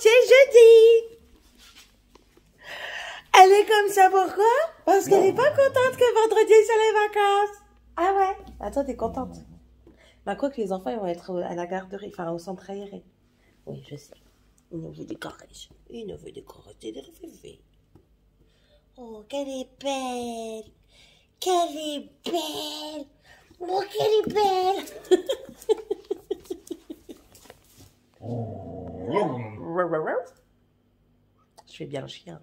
c'est jeudi. Elle est comme ça, pourquoi? Parce qu'elle n'est pas contente que vendredi, c'est les vacances. Ah ouais? Attends, t'es contente? Bah quoi que les enfants, ils vont être à la garderie, enfin au centre aéré. Oui, je sais. Il nous veut des caresses. Il nous veut des caresses, des bébés. Oh, qu'elle est belle. Qu'elle est belle. Oh, qu'elle est belle. Je fais bien le chien.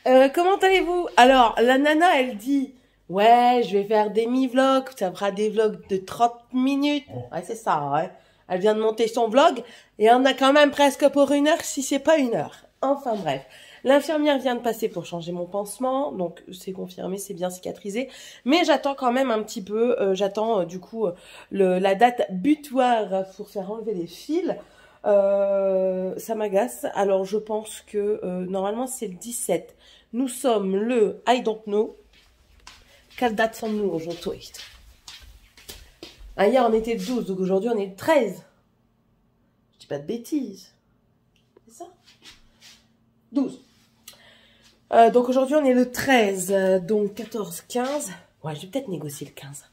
Comment allez-vous? Alors, la nana, elle dit, ouais, je vais faire des mi-vlogs, ça fera des vlogs de 30 minutes. Ouais, c'est ça, ouais. Elle vient de monter son vlog, et on a quand même presque pour 1 heure, si c'est pas 1 heure. Enfin bref. L'infirmière vient de passer pour changer mon pansement, donc c'est confirmé, c'est bien cicatrisé. Mais j'attends quand même un petit peu, j'attends du coup la date butoir pour faire enlever les fils. Ça m'agace. Alors je pense que normalement c'est le 17. Nous sommes le I don't know. Quelle date sommes-nous aujourd'hui? Ah, hier on était le 12, donc aujourd'hui on est le 13. Je dis pas de bêtises. C'est ça? 12. Donc aujourd'hui on est le 13, donc 14, 15. Ouais, je vais peut-être négocier le 15.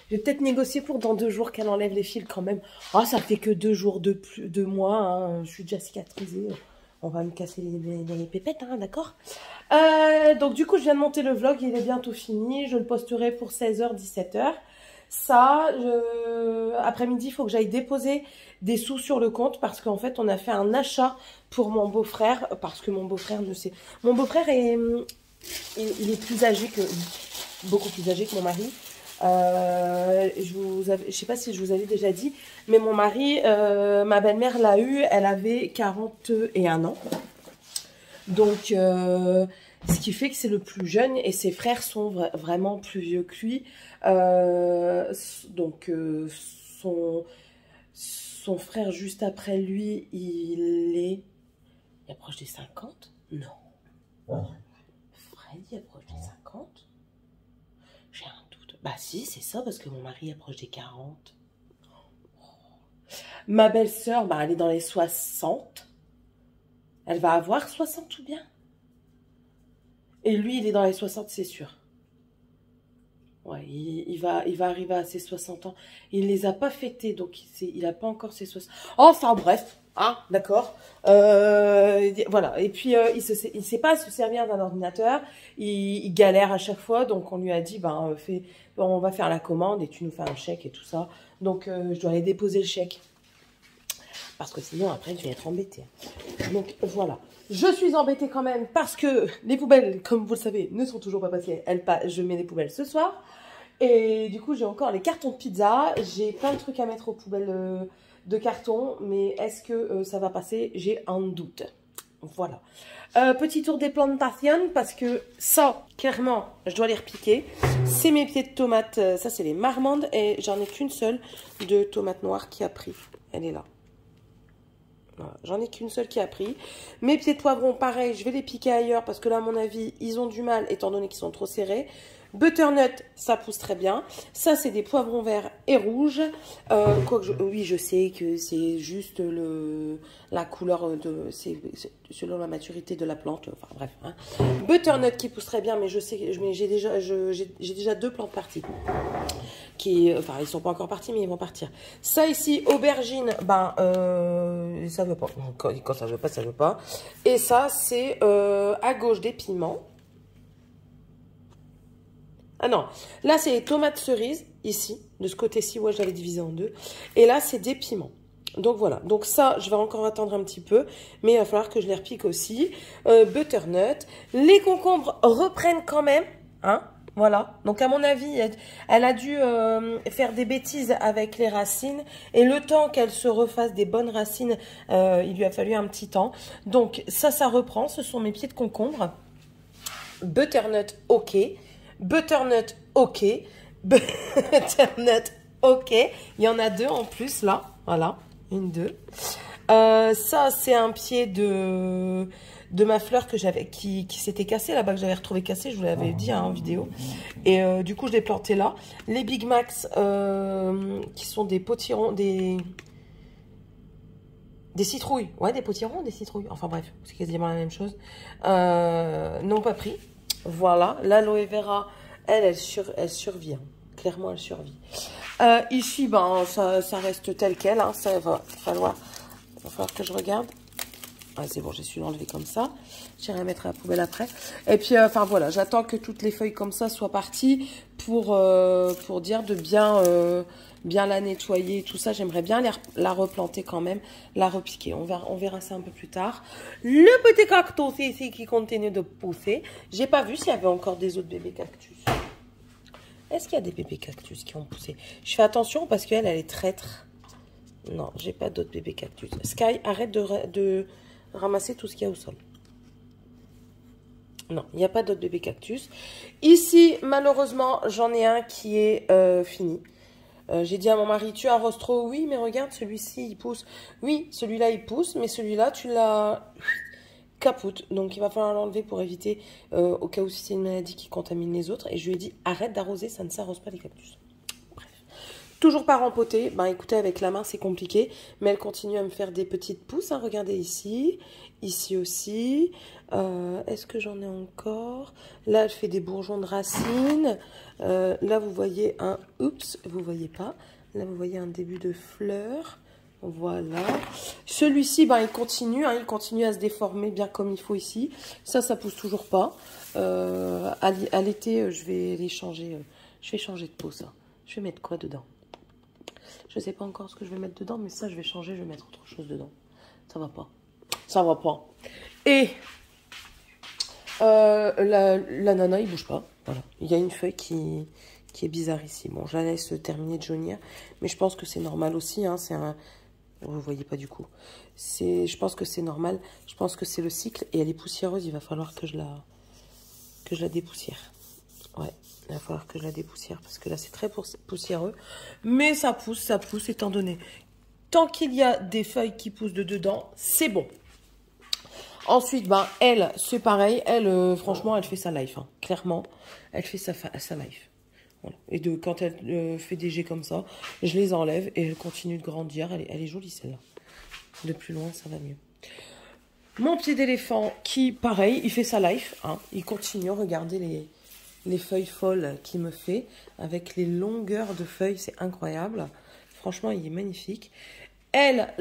Je vais peut-être négocier pour dans 2 jours qu'elle enlève les fils quand même. Ah, ça fait que 2 jours de plus, 2 mois. Hein. Je suis déjà cicatrisée. On va me casser les pépettes, hein, d'accord? Donc du coup, je viens de monter le vlog. Il est bientôt fini. Je le posterai pour 16h, 17h. Ça, après-midi, il faut que j'aille déposer des sous sur le compte parce qu'en fait, on a fait un achat pour mon beau-frère. Parce que mon beau-frère ne sait... Mon beau-frère est... Il est plus âgé que... Beaucoup plus âgé que mon mari. Je sais pas si je vous avais déjà dit, mais mon mari, ma belle-mère l'a eu, elle avait 41 ans. Donc, ce qui fait que c'est le plus jeune et ses frères sont vraiment plus vieux que lui. Donc, son frère juste après lui, il approche des 50? Non. Fred, il approche des 50? J'ai un doute. Bah si, c'est ça, parce que mon mari approche des 40. Ma belle-sœur, bah, elle est dans les 60. Elle va avoir 60 ou bien? Et lui, il est dans les 60, c'est sûr. Ouais, il va arriver à ses 60 ans. Il les a pas fêtés, donc il n'a pas encore ses 60. Enfin bref, hein, d'accord. Voilà. Et puis il sait pas se servir d'un ordinateur. Il galère à chaque fois, donc on lui a dit, ben on va faire la commande et tu nous fais un chèque et tout ça. Donc je dois aller déposer le chèque. Parce que sinon, après, je vais être embêtée. Donc, voilà. Je suis embêtée quand même parce que les poubelles, comme vous le savez, ne sont toujours pas passées. Je mets les poubelles ce soir. Et du coup, j'ai encore les cartons de pizza. J'ai plein de trucs à mettre aux poubelles de carton. Mais est-ce que ça va passer? J'ai un doute. Voilà. Petit tour des plantations parce que ça, clairement, je dois les repiquer. C'est mes pieds de tomates. Ça, c'est les marmandes. Et j'en ai qu'une seule de tomates noires qui a pris. Elle est là. Voilà, j'en ai qu'une seule qui a pris. Mes pieds de poivron, pareil, je vais les piquer ailleurs parce que là, à mon avis, ils ont du mal étant donné qu'ils sont trop serrés. Butternut, ça pousse très bien. Ça, c'est des poivrons verts et rouges. Oui, je sais que c'est juste la couleur c'est selon la maturité de la plante. Enfin, bref. Hein. Butternut qui pousse très bien, mais je sais que j'ai déjà 2 plantes parties. Enfin, ils sont pas encore partis, mais ils vont partir. Ça ici, aubergine, ça veut pas. Quand ça veut pas, ça veut pas. Et ça, c'est à gauche des piments. Ah non, là c'est les tomates cerises, ici, de ce côté-ci, ouais, j'avais divisé en 2. Et là, c'est des piments. Donc voilà, donc ça, je vais encore attendre un petit peu, mais il va falloir que je les repique aussi. Butternut, les concombres reprennent quand même, hein. Voilà, donc à mon avis, elle a dû faire des bêtises avec les racines. Et le temps qu'elle se refasse des bonnes racines, il lui a fallu un petit temps. Donc ça reprend, ce sont mes pieds de concombre. Butternut, ok. Butternut, ok. Butternut, ok. Il y en a 2 en plus, là. Voilà, 1, 2. Ça, c'est un pied de ma fleur que qui s'était cassée là-bas, que j'avais retrouvé cassée, je vous l'avais dit hein, en vidéo. Et du coup, je l'ai planté là. Les Big Macs, qui sont des potirons, Des citrouilles. Ouais, des potirons, des citrouilles. Enfin bref, c'est quasiment la même chose. Non pas pris. Voilà. L'aloe vera, elle survit. Hein. Clairement, elle survit. Ici, ben, ça reste tel quel. Hein. Ça va falloir que je regarde. Ah, c'est bon, j'ai su l'enlever comme ça. J'irai mettre à la poubelle après. Et puis, enfin voilà, j'attends que toutes les feuilles comme ça soient parties pour dire de bien la nettoyer et tout ça. J'aimerais bien la replanter quand même, la repiquer. On verra ça un peu plus tard. Le petit cactus ici qui continue de pousser. J'ai pas vu s'il y avait encore des autres bébés cactus. Est-ce qu'il y a des bébés cactus qui ont poussé? Je fais attention parce qu'elle est traître. Non, j'ai pas d'autres bébés cactus. Sky, arrête de ramasser tout ce qu'il y a au sol. Non, il n'y a pas d'autres bébés cactus. Ici, malheureusement, j'en ai un qui est fini. J'ai dit à mon mari, tu arroses trop? Oui, mais regarde, celui-ci, il pousse. Oui, celui-là, il pousse, mais celui-là, tu l'as capoute. Donc, il va falloir l'enlever pour éviter, au cas où c'est une maladie qui contamine les autres. Et je lui ai dit, arrête d'arroser, ça ne s'arrose pas les cactus. Toujours pas rempoté. Ben écoutez, avec la main, c'est compliqué. Mais elle continue à me faire des petites pousses. Hein. Regardez ici. Ici aussi. Est-ce que j'en ai encore? Là, elle fait des bourgeons de racines. Là, vous voyez un... Oups, vous voyez pas. Là, vous voyez un début de fleur. Voilà. Celui-ci, ben, il continue. Hein, il continue à se déformer bien comme il faut ici. Ça pousse toujours pas. À l'été, je vais les changer. Je vais changer de peau, ça. Je vais mettre quoi dedans? Je sais pas encore ce que je vais mettre dedans, mais ça, je vais changer, je vais mettre autre chose dedans. Ça va pas. Ça va pas. Et la nana, il bouge pas. Voilà. Il y a une feuille qui est bizarre ici. Bon, je la laisse terminer de jaunir, mais je pense que c'est normal aussi. Hein, c'est un... Vous voyez pas du coup. Je pense que c'est normal. Je pense que c'est le cycle. Et elle est poussiéreuse. Il va falloir que je la dépoussière. Ouais. Il va falloir que je la dépoussière parce que là, c'est très poussiéreux. Mais ça pousse, étant donné. Tant qu'il y a des feuilles qui poussent de dedans, c'est bon. Ensuite, ben, elle, c'est pareil. Elle, franchement, elle fait sa life. Hein. Clairement, elle fait sa life. Voilà. Et quand elle fait des jets comme ça, je les enlève et elle continue de grandir. Elle est jolie, celle-là. De plus loin, ça va mieux. Mon pied d'éléphant qui, pareil, il fait sa life. Hein. Il continue, regardez les feuilles folles qu'il me fait, avec les longueurs de feuilles, c'est incroyable. Franchement, il est magnifique. Elle,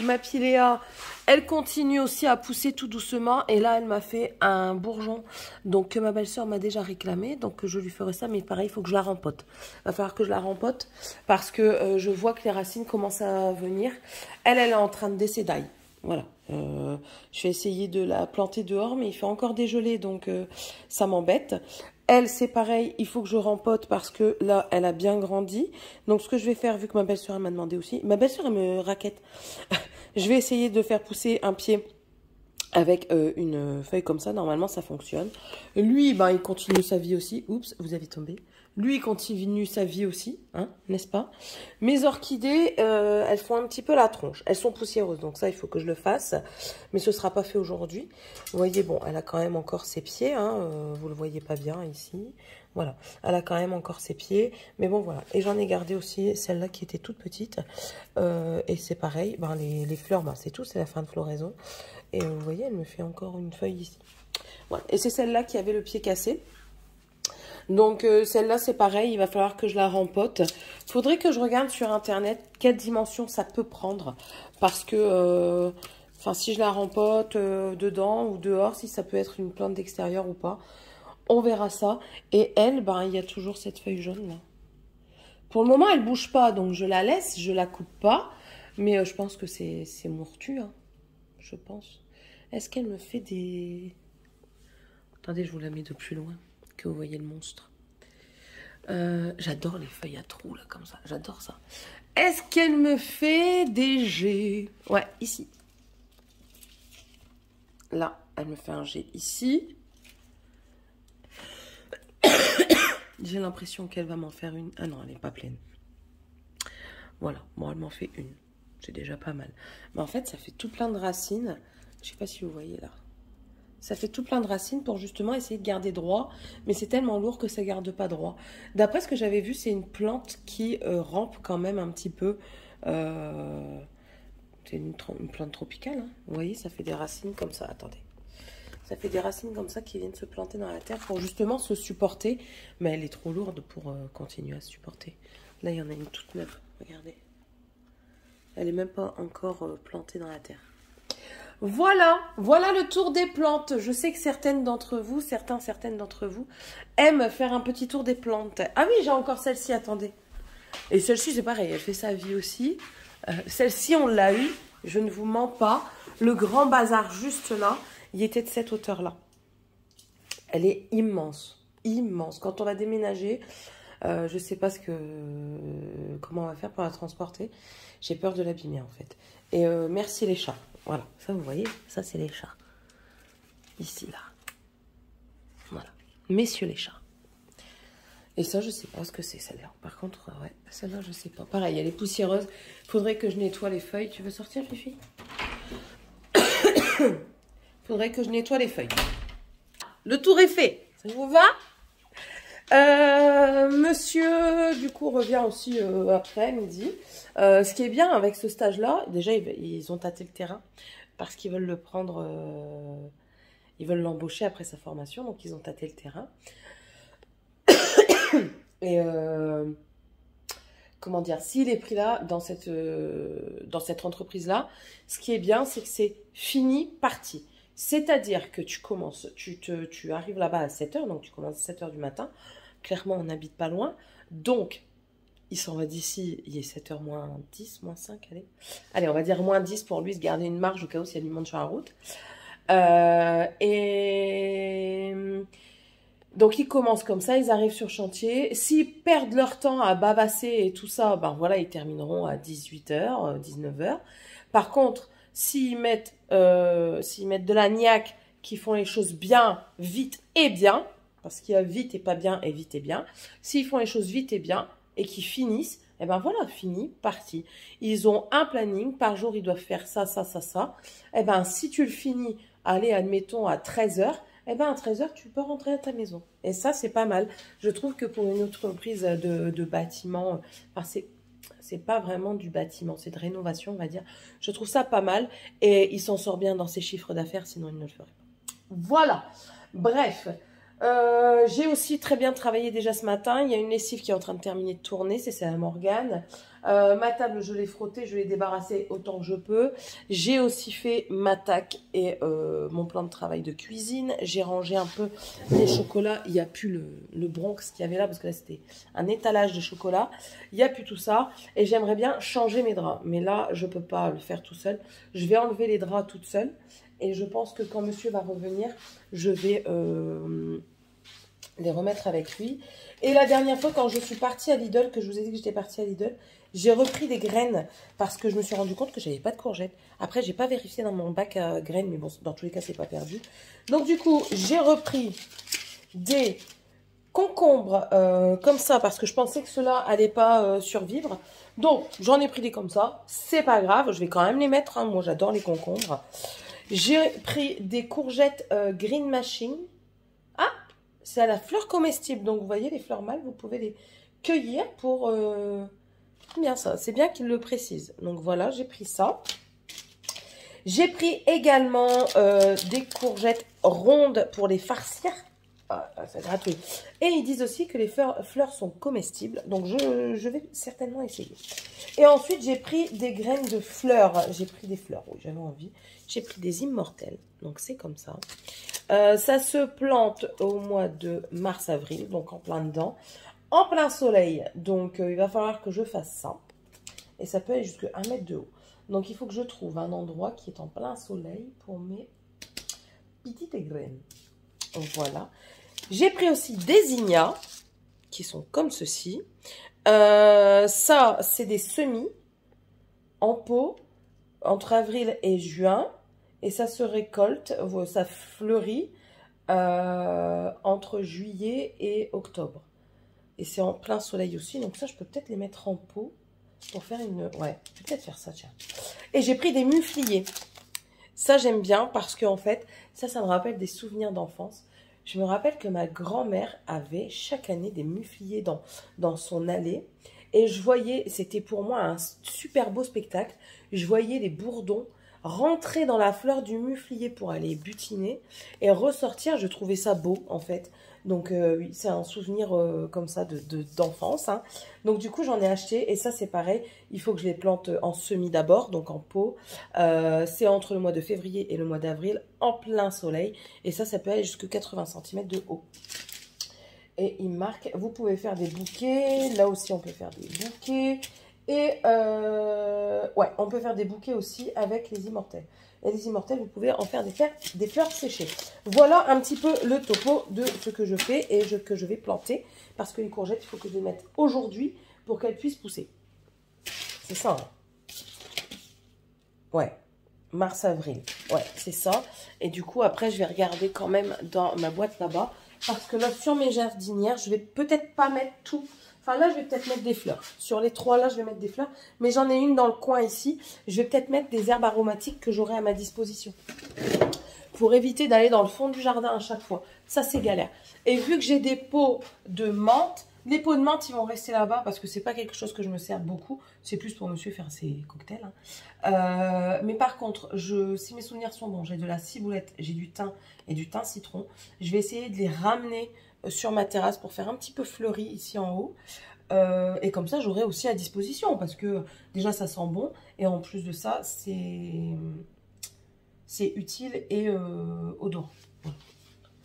ma Pilea, elle continue aussi à pousser tout doucement. Et là, elle m'a fait un bourgeon, donc que ma belle-sœur m'a déjà réclamé. Donc, je lui ferai ça, mais pareil, il faut que je la rempote. Il va falloir que je la rempote parce que je vois que les racines commencent à venir. Elle est en train de décédaille. Voilà. Je vais essayer de la planter dehors, mais il fait encore des gelées, donc ça m'embête. Elle, c'est pareil, il faut que je rempote parce que là, elle a bien grandi. Donc, ce que je vais faire, vu que ma belle-sœur m'a demandé aussi, ma belle-sœur, elle me raquette. Je vais essayer de faire pousser un pied avec une feuille comme ça. Normalement, ça fonctionne. Lui, ben, il continue sa vie aussi. Oups, vous avez tombé. Lui, il continue sa vie aussi, hein, n'est-ce pas? Mes orchidées, elles font un petit peu la tronche. Elles sont poussiéreuses, donc ça, il faut que je le fasse. Mais ce ne sera pas fait aujourd'hui. Vous voyez, bon, elle a quand même encore ses pieds. Hein, vous ne le voyez pas bien ici. Voilà, elle a quand même encore ses pieds. Mais bon, voilà. Et j'en ai gardé aussi celle-là qui était toute petite. Et c'est pareil, ben, les fleurs, ben, c'est tout, c'est la fin de floraison. Et vous voyez, elle me fait encore une feuille ici. Voilà. Et c'est celle-là qui avait le pied cassé. Donc, celle-là, c'est pareil. Il va falloir que je la rempote. Il faudrait que je regarde sur Internet quelle dimension ça peut prendre. Parce que, enfin, si je la rempote dedans ou dehors, si ça peut être une plante d'extérieur ou pas. On verra ça. Et elle, ben, il y a toujours cette feuille jaune, là. Pour le moment, elle bouge pas. Donc, je la laisse. Je la coupe pas. Mais je pense que c'est mourtu, hein. Je pense. Est-ce qu'elle me fait des... Attendez, je vous la mets de plus loin, que vous voyez le monstre. J'adore les feuilles à trous, là, comme ça. J'adore ça. Est-ce qu'elle me fait des jets? Ouais, ici. Là, elle me fait un jet ici. J'ai l'impression qu'elle va m'en faire une. Ah non, elle n'est pas pleine. Voilà, bon, elle m'en fait une. C'est déjà pas mal. Mais en fait, ça fait tout plein de racines. Je sais pas si vous voyez là. Ça fait tout plein de racines pour justement essayer de garder droit. Mais c'est tellement lourd que ça garde pas droit. D'après ce que j'avais vu, c'est une plante qui rampe quand même un petit peu. C'est une plante tropicale. Hein. Vous voyez, ça fait des racines comme ça. Attendez. Ça fait des racines comme ça qui viennent se planter dans la terre pour justement se supporter. Mais elle est trop lourde pour continuer à se supporter. Là, il y en a une toute neuve. Regardez. Elle n'est même pas encore plantée dans la terre. Voilà, voilà le tour des plantes. Je sais que certaines d'entre vous aiment faire un petit tour des plantes. Ah oui, j'ai encore celle-ci, attendez. Et celle-ci, c'est pareil, elle fait sa vie aussi. Celle-ci, on l'a eu, je ne vous mens pas. Le grand bazar juste là, il était de cette hauteur-là. Elle est immense, immense. Quand on va déménager, je ne sais pas comment on va faire pour la transporter. J'ai peur de l'abîmer en fait. Et merci les chats. Voilà, ça vous voyez, ça c'est les chats. Ici, là. Voilà, messieurs les chats. Et ça, je sais pas ce que c'est celle-là. Par contre, ouais, celle-là, je sais pas. Pareil, elle est poussiéreuse. Faudrait que je nettoie les feuilles. Tu veux sortir, Fifi? Faudrait que je nettoie les feuilles. Le tour est fait. Ça vous va? Monsieur, du coup, revient aussi après, midi. Ce qui est bien avec ce stage-là, déjà, ils ont tâté le terrain parce qu'ils veulent le prendre, ils veulent l'embaucher après sa formation, donc ils ont tâté le terrain. Et comment dire, s'il est pris là, dans cette entreprise-là, ce qui est bien, c'est que c'est fini, parti. C'est-à-dire que tu commences, tu arrives là-bas à 7 h, donc tu commences à 7 h du matin. Clairement, on n'habite pas loin. Donc, il s'en va d'ici, il est 7 h moins 10, moins 5, allez. Allez, on va dire moins 10 pour lui, se garder une marge au cas où s'il y a du monde sur la route. Donc, ils commencent comme ça, ils arrivent sur chantier. S'ils perdent leur temps à bavasser et tout ça, ben voilà, ils termineront à 18 h, 19 h. Par contre, s'ils mettent de la niaque, qu'ils font les choses bien, vite et bien, parce qu'il y a vite et pas bien et vite et bien, s'ils font les choses vite et bien et qu'ils finissent, et ben voilà, fini, parti. Ils ont un planning, par jour, ils doivent faire ça, ça, ça, ça. Et ben si tu le finis, allez, admettons, à 13 h, eh ben à 13 h, tu peux rentrer à ta maison. Et ça, c'est pas mal. Je trouve que pour une entreprise de bâtiment, enfin, c'est pas vraiment du bâtiment, c'est de rénovation, on va dire. Je trouve ça pas mal. Et il s'en sort bien dans ses chiffres d'affaires, sinon il ne le ferait pas. Voilà. Bref. J'ai aussi très bien travaillé déjà ce matin. Il y a une lessive qui est en train de terminer de tourner, c'est celle à Morgane. Ma table, je l'ai frottée, je l'ai débarrassée autant que je peux. J'ai aussi fait ma tac et mon plan de travail de cuisine. J'ai rangé un peu les chocolats. Il n'y a plus le Bronx qu'il y avait là, parce que là, c'était un étalage de chocolat. Il n'y a plus tout ça. Et j'aimerais bien changer mes draps. Mais là, je ne peux pas le faire tout seul. Je vais enlever les draps toute seule. Et je pense que quand monsieur va revenir, je vais les remettre avec lui. Et la dernière fois, quand je suis partie à Lidl, que je vous ai dit que j'étais partie à Lidl, j'ai repris des graines parce que je me suis rendu compte que j'avais pas de courgettes. Après, j'ai pas vérifié dans mon bac à graines, mais bon, dans tous les cas, c'est pas perdu. Donc du coup, j'ai repris des concombres comme ça parce que je pensais que ceux-là allaient pas survivre. Donc, j'en ai pris des comme ça. C'est pas grave, je vais quand même les mettre. Hein. Moi, j'adore les concombres. J'ai pris des courgettes Green Machine. Ah, c'est à la fleur comestible. Donc, vous voyez, les fleurs mâles, vous pouvez les cueillir pour... bien ça, c'est bien qu'il le précise. Donc, voilà, j'ai pris ça. J'ai pris également des courgettes rondes pour les farcir. Ah, c'est gratuit. Et ils disent aussi que les fleurs sont comestibles. Donc, je vais certainement essayer. Et ensuite, j'ai pris des graines de fleurs. J'ai pris des fleurs, oui, j'avais envie. J'ai pris des immortelles. Donc, c'est comme ça. Ça se plante au mois de mars-avril. Donc, en plein dedans. En plein soleil. Donc, il va falloir que je fasse ça. Et ça peut aller jusqu'à 1 mètre de haut. Donc, il faut que je trouve un endroit qui est en plein soleil pour mes petites graines. Donc, voilà. J'ai pris aussi des ignas qui sont comme ceci. Ça, c'est des semis en pot entre avril et juin. Et ça se récolte, ça fleurit entre juillet et octobre. Et c'est en plein soleil aussi. Donc ça, je peux peut-être les mettre en pot pour faire une... Ouais, peut-être faire ça, tiens. Et j'ai pris des mufliers. Ça, j'aime bien parce que en fait, ça me rappelle des souvenirs d'enfance. Je me rappelle que ma grand-mère avait chaque année des mufliers dans son allée. et je voyais, c'était pour moi un super beau spectacle, je voyais les bourdons rentrer dans la fleur du muflier pour aller butiner et ressortir. Je trouvais ça beau en fait. Donc oui, c'est un souvenir comme ça d'enfance. Hein. Donc du coup, j'en ai acheté et ça c'est pareil. Il faut que je les plante en semis d'abord, donc en pot. C'est entre le mois de février et le mois d'avril, en plein soleil. Et ça peut aller jusqu'à 80 cm de haut. Et il marque, vous pouvez faire des bouquets. Là aussi, on peut faire des bouquets. Et ouais, on peut faire des bouquets aussi avec les immortels. Et les immortels, vous pouvez en faire des fleurs séchées. Voilà un petit peu le topo de ce que je fais et que je vais planter. Parce que les courgettes, il faut que je les mette aujourd'hui pour qu'elles puissent pousser. C'est ça. Hein. Ouais. Mars-avril. Ouais, c'est ça. Et du coup, après, je vais regarder quand même dans ma boîte là-bas. Parce que là, sur mes jardinières, je vais peut-être pas mettre tout. Enfin, là, je vais peut-être mettre des fleurs. Sur les 3, là, je vais mettre des fleurs. Mais j'en ai une dans le coin ici. Je vais peut-être mettre des herbes aromatiques que j'aurai à ma disposition. Pour éviter d'aller dans le fond du jardin à chaque fois. Ça, c'est galère. Et vu que j'ai des pots de menthe, les pots de menthe, ils vont rester là-bas parce que c'est pas quelque chose que je me sers beaucoup. C'est plus pour monsieur faire ses cocktails. Hein. Mais par contre, si mes souvenirs sont bons, j'ai de la ciboulette, j'ai du thym et du thym citron. Je vais essayer de les ramener sur ma terrasse pour faire un petit peu fleuri ici en haut. Et comme ça, j'aurai aussi à disposition parce que déjà, ça sent bon. Et en plus de ça, c'est utile et odorant. Voilà.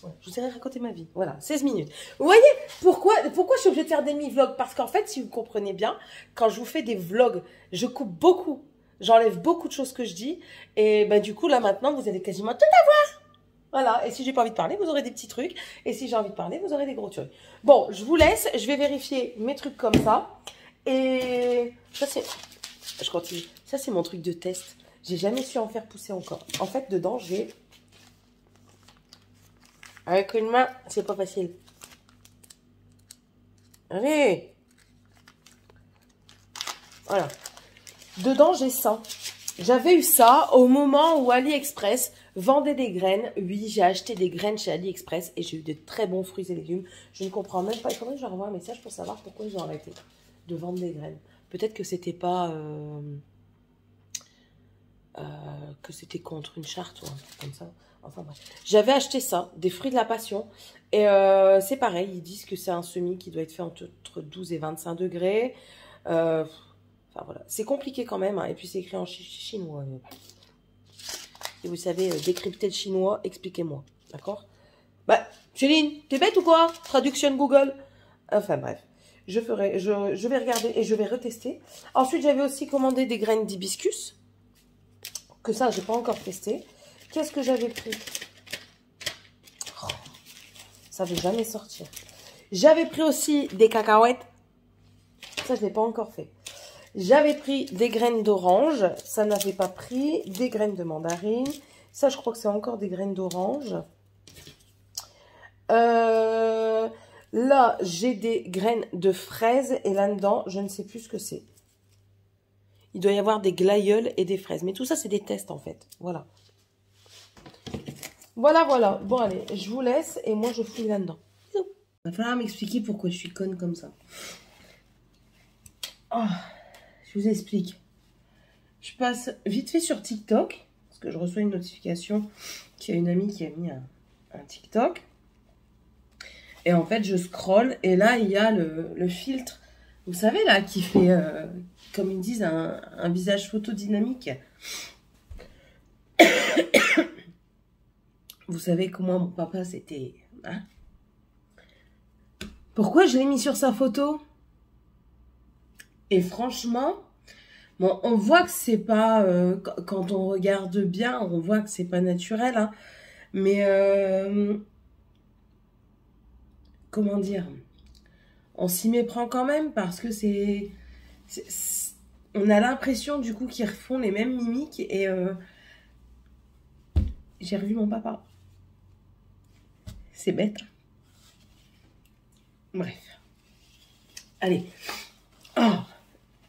Ouais, je vous ai raconté ma vie. Voilà, 16 minutes. Vous voyez pourquoi je suis obligée de faire des mi-vlogs? Parce qu'en fait, si vous comprenez bien, quand je vous fais des vlogs, je coupe beaucoup. J'enlève beaucoup de choses que je dis. Et bah, du coup, là, maintenant, vous allez quasiment tout avoir. Voilà. Et si j'ai pas envie de parler, vous aurez des petits trucs. Et si j'ai envie de parler, vous aurez des gros trucs. Bon, je vous laisse. Je vais vérifier mes trucs comme ça. Et ça, c'est... Je continue. Ça, c'est mon truc de test. J'ai jamais su en faire pousser encore. En fait, dedans, j'ai... Avec une main, c'est pas facile. Allez. Voilà. Dedans, j'ai ça. J'avais eu ça au moment où AliExpress vendait des graines. Oui, j'ai acheté des graines chez AliExpress et j'ai eu de très bons fruits et légumes. Je ne comprends même pas. Il faudrait que je leur envoie un message pour savoir pourquoi ils ont arrêté de vendre des graines. Peut-être que c'était pas... que c'était contre une charte ou un truc comme ça. Enfin bref. J'avais acheté ça, des fruits de la passion. Et c'est pareil, ils disent que c'est un semis qui doit être fait entre 12 et 25 degrés. Enfin voilà, c'est compliqué quand même. Hein. Et puis c'est écrit en chinois. Et vous savez, décrypter le chinois, expliquez-moi. D'accord? Bah, Céline, t'es bête ou quoi? Traduction Google. Enfin bref. Je vais regarder et je vais retester. Ensuite, j'avais aussi commandé des graines d'hibiscus. Que ça, j'ai pas encore testé. Qu'est-ce que j'avais pris? Oh, ça ne veut jamais sortir. J'avais pris aussi des cacahuètes. Ça, je ne l'ai pas encore fait. J'avais pris des graines d'orange. Ça n'avait pas pris. Des graines de mandarine. Ça, je crois que c'est encore des graines d'orange. Là, j'ai des graines de fraises. Et là-dedans, je ne sais plus ce que c'est. Il doit y avoir des glaïeuls et des fraises. Mais tout ça, c'est des tests, en fait. Voilà. Voilà, voilà. Bon, allez, je vous laisse et moi, je fouille là-dedans. Bisous. Il va falloir m'expliquer pourquoi je suis conne comme ça. Oh, je vous explique. Je passe vite fait sur TikTok, parce que je reçois une notification qu'il y a une amie qui a mis un TikTok. Et en fait, je scrolle et là, il y a le filtre, vous savez, là, qui fait, comme ils disent, un visage photo dynamique. Vous savez comment mon papa, c'était... Hein? Pourquoi je l'ai mis sur sa photo? Et franchement, bon, on voit que c'est pas... quand on regarde bien, on voit que c'est pas naturel. Hein, mais... comment dire? On s'y méprend quand même parce que on a l'impression du coup qu'ils refont les mêmes mimiques et... j'ai revu mon papa. C'est bête. Bref. Allez. Oh.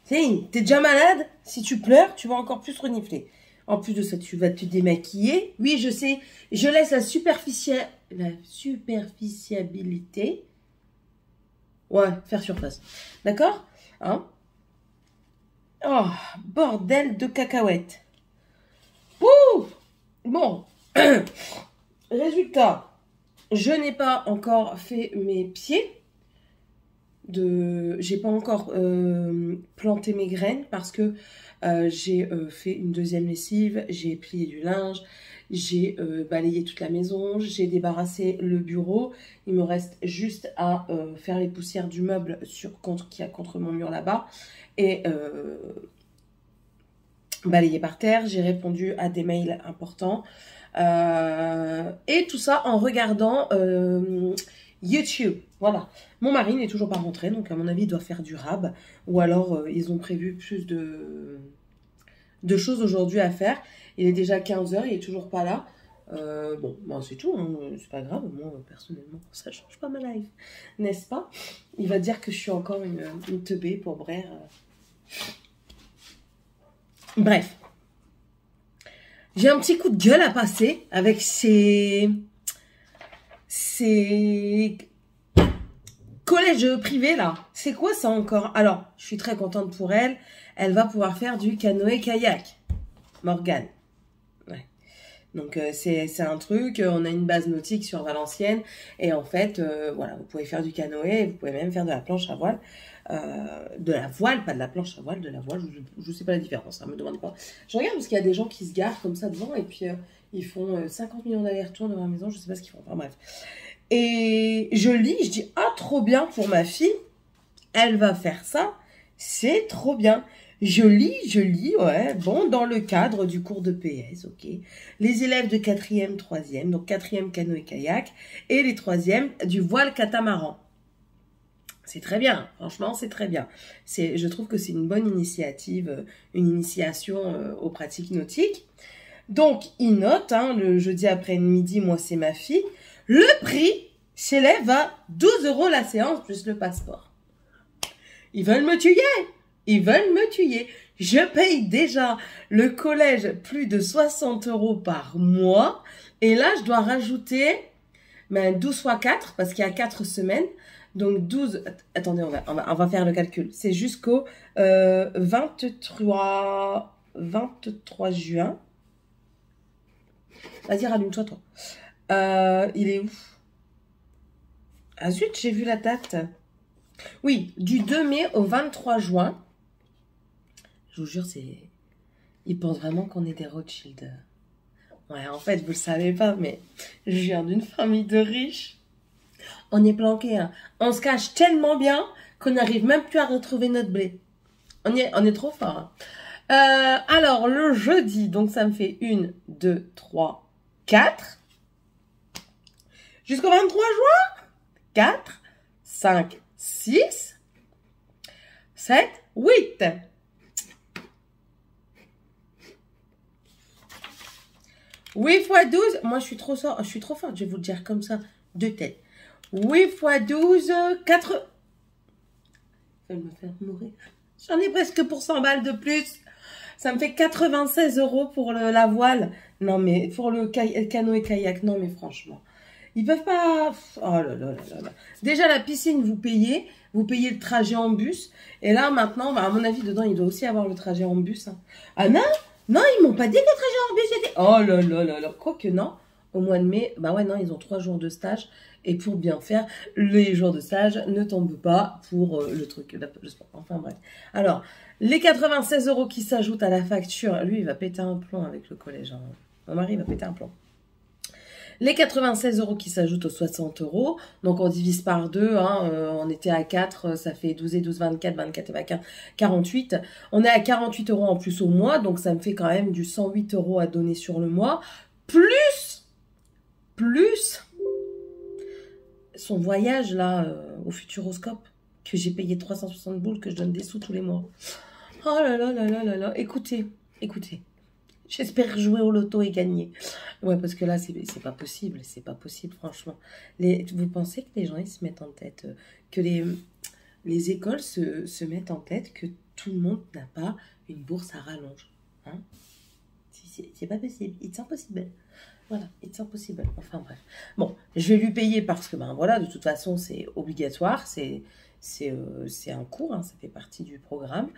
Céline, t'es déjà malade? Si tu pleures, tu vas encore plus renifler. En plus de ça, tu vas te démaquiller. Oui, je sais. Je laisse la superficiabilité. Ouais, faire surface. D'accord? Hein? Oh, bordel de cacahuètes. Ouh. Bon. Résultat, je n'ai pas encore fait mes pieds. J'ai pas encore planté mes graines parce que j'ai fait une deuxième lessive, j'ai plié du linge, j'ai balayé toute la maison, j'ai débarrassé le bureau. Il me reste juste à faire les poussières du meuble qui a contre mon mur là-bas et balayer par terre. J'ai répondu à des mails importants et tout ça en regardant YouTube. Voilà. Mon mari n'est toujours pas rentré, donc à mon avis, il doit faire du rab. Ou alors, ils ont prévu plus de choses aujourd'hui à faire. Il est déjà 15 h, il est toujours pas là. Bon, c'est tout, hein. C'est pas grave. Moi, personnellement, ça change pas ma life. N'est-ce pas? Il va dire que je suis encore une teubée pour Brère. Bref. J'ai un petit coup de gueule à passer avec ces collèges privés là. C'est quoi ça encore? Alors, je suis très contente pour elle. Elle va pouvoir faire du canoë-kayak. Morgane. Ouais. Donc, c'est un truc. On a une base nautique sur Valenciennes. Et en fait, voilà, vous pouvez faire du canoë. Vous pouvez même faire de la planche à voile. De la voile, pas de la planche à voile, de la voile. Je sais pas la différence, hein, me demandez pas. Je regarde parce qu'il y a des gens qui se garent comme ça devant. Et puis, ils font 50 millions d'allers-retours devant la maison. Je sais pas ce qu'ils font. Enfin, bref. Et je lis, je dis, ah, trop bien pour ma fille. Elle va faire ça. C'est trop bien. Je lis, ouais. Bon, dans le cadre du cours de PS, ok. Les élèves de 4e, 3e, donc 4e canoë-kayak, et les 3e du voile catamaran. C'est très bien, franchement, c'est très bien. Je trouve que c'est une bonne initiative, une initiation aux pratiques nautiques. Donc, ils notent, hein, le jeudi après-midi, moi, c'est ma fille. Le prix s'élève à 12 € la séance plus le passeport. Ils veulent me tuer. Ils veulent me tuer. Je paye déjà le collège plus de 60 € par mois. Et là, je dois rajouter 12 fois 4 parce qu'il y a 4 semaines. Donc 12... Attendez, on va faire le calcul. C'est jusqu'au 23 juin. Vas-y, rallume-toi, toi. Il est où? Ah zut, j'ai vu la date. Oui, du 2 mai au 23 juin. Je vous jure, ils pensent vraiment qu'on est des Rothschild. Ouais, en fait, vous le savez pas, mais je viens d'une famille de riches. On est planqué, hein. On se cache tellement bien qu'on n'arrive même plus à retrouver notre blé. On est trop fort. Hein. Alors, le jeudi, donc ça me fait 1, 2, 3, 4. Jusqu'au 23 juin. 4, 5, 6, 7, 8. Oui fois 12, moi je suis trop forte, je vais vous le dire comme ça, de tête. 8 fois 12, 4... Je vais me faire mourir. J'en ai presque pour 100 balles de plus. Ça me fait 96 € pour la voile. Non mais, pour le canoë-kayak, non mais franchement. Ils peuvent pas... Oh là là là là. Déjà la piscine, vous payez le trajet en bus. Et là maintenant, à mon avis, dedans, il doit aussi avoir le trajet en bus. Hein. Ah non? Non, ils m'ont pas dit que le trajet en bus était... Oh là là là là. Quoique non, au mois de mai, bah ouais, non, ils ont 3 jours de stage. Et pour bien faire, les jours de stage ne tombent pas pour le truc, le sport. Enfin bref. Alors, les 96 € qui s'ajoutent à la facture, lui, il va péter un plomb avec le collège. Hein. Mon mari va péter un plomb. Les 96 € qui s'ajoutent aux 60 €, donc on divise par 2, hein, on était à 4, ça fait 12 et 12, 24, 24 et 24, 48. On est à 48 € en plus au mois, donc ça me fait quand même du 108 € à donner sur le mois, plus son voyage là au Futuroscope, que j'ai payé 360 boules, que je donne des sous tous les mois. Oh là là là là là là, écoutez. J'espère jouer au loto et gagner. Ouais, parce que là, c'est pas possible. C'est pas possible, franchement. Vous pensez que les gens, ils se mettent en tête, que les écoles se mettent en tête que tout le monde n'a pas une bourse à rallonge. Hein? C'est pas possible. It's impossible. Voilà, it's impossible. Enfin, bref. Bon, je vais lui payer parce que, ben voilà, de toute façon, c'est obligatoire. C'est c'est un cours, hein, ça fait partie du programme.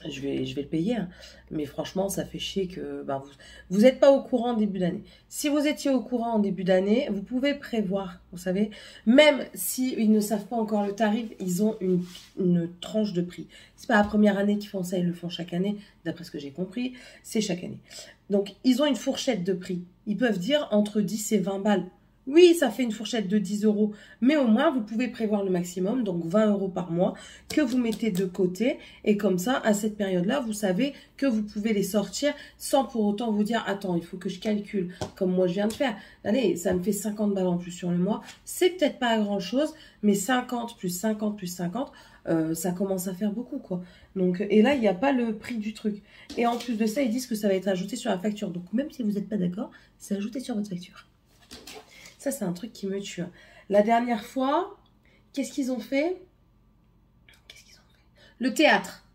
Je vais le payer, hein. Mais franchement, ça fait chier que ben, vous n'êtes pas au courant en début d'année. Si vous étiez au courant en début d'année, vous pouvez prévoir, vous savez, même s'ils ne savent pas encore le tarif, ils ont une tranche de prix. C'est pas la première année qu'ils font ça, ils le font chaque année, d'après ce que j'ai compris, c'est chaque année. Donc, ils ont une fourchette de prix. Ils peuvent dire entre 10 et 20 balles. Oui, ça fait une fourchette de 10 €, mais au moins, vous pouvez prévoir le maximum, donc 20 € par mois, que vous mettez de côté. Et comme ça, à cette période-là, vous savez que vous pouvez les sortir sans pour autant vous dire « Attends, il faut que je calcule, comme moi je viens de faire. Allez, ça me fait 50 balles en plus sur le mois. C'est peut-être pas grand-chose, mais 50 plus 50 plus 50, ça commence à faire beaucoup, quoi. Donc, et là, il n'y a pas le prix du truc. Et en plus de ça, ils disent que ça va être ajouté sur la facture. Donc, même si vous n'êtes pas d'accord, c'est ajouté sur votre facture. Ça, c'est un truc qui me tue. La dernière fois, qu'est-ce qu'ils ont fait? Le théâtre.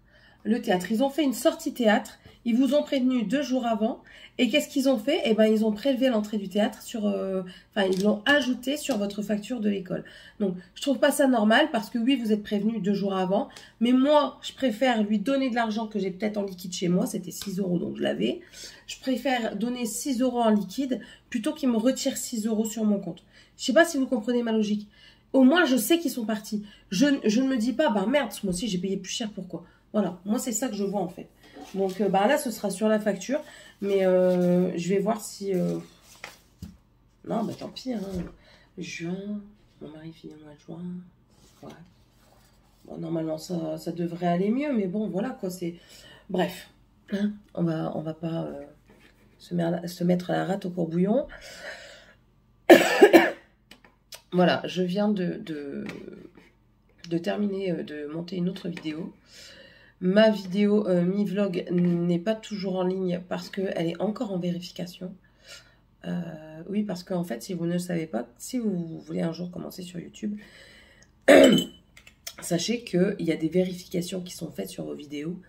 Le théâtre. Ils ont fait une sortie théâtre. Ils vous ont prévenu 2 jours avant. Et qu'est-ce qu'ils ont fait? Eh ben, ils ont prélevé l'entrée du théâtre sur... Enfin, ils l'ont ajouté sur votre facture de l'école. Donc, je trouve pas ça normal parce que oui, vous êtes prévenu 2 jours avant. Mais moi, je préfère lui donner de l'argent que j'ai peut-être en liquide chez moi. C'était 6 €, donc je l'avais. Je préfère donner 6 € en liquide plutôt qu'il me retire 6 € sur mon compte. Je sais pas si vous comprenez ma logique. Au moins, je sais qu'ils sont partis. Je ne me dis pas, bah merde, moi aussi, j'ai payé plus cher, pourquoi? Voilà, moi, c'est ça que je vois, en fait. Donc, bah là, ce sera sur la facture. Mais je vais voir si... Non, bah tant pis, hein. Juin, mon mari finit au mois de juin. Ouais. Bon, normalement, ça devrait aller mieux, mais bon, voilà, quoi, c'est... Bref, hein, on va pas se mettre la rate au courbouillon. Voilà, je viens de terminer de monter une autre vidéo. Ma vidéo mi-vlog n'est pas toujours en ligne parce qu'elle est encore en vérification. Oui, parce qu'en fait, si vous ne le savez pas, si vous voulez un jour commencer sur YouTube, sachez qu'il y a des vérifications qui sont faites sur vos vidéos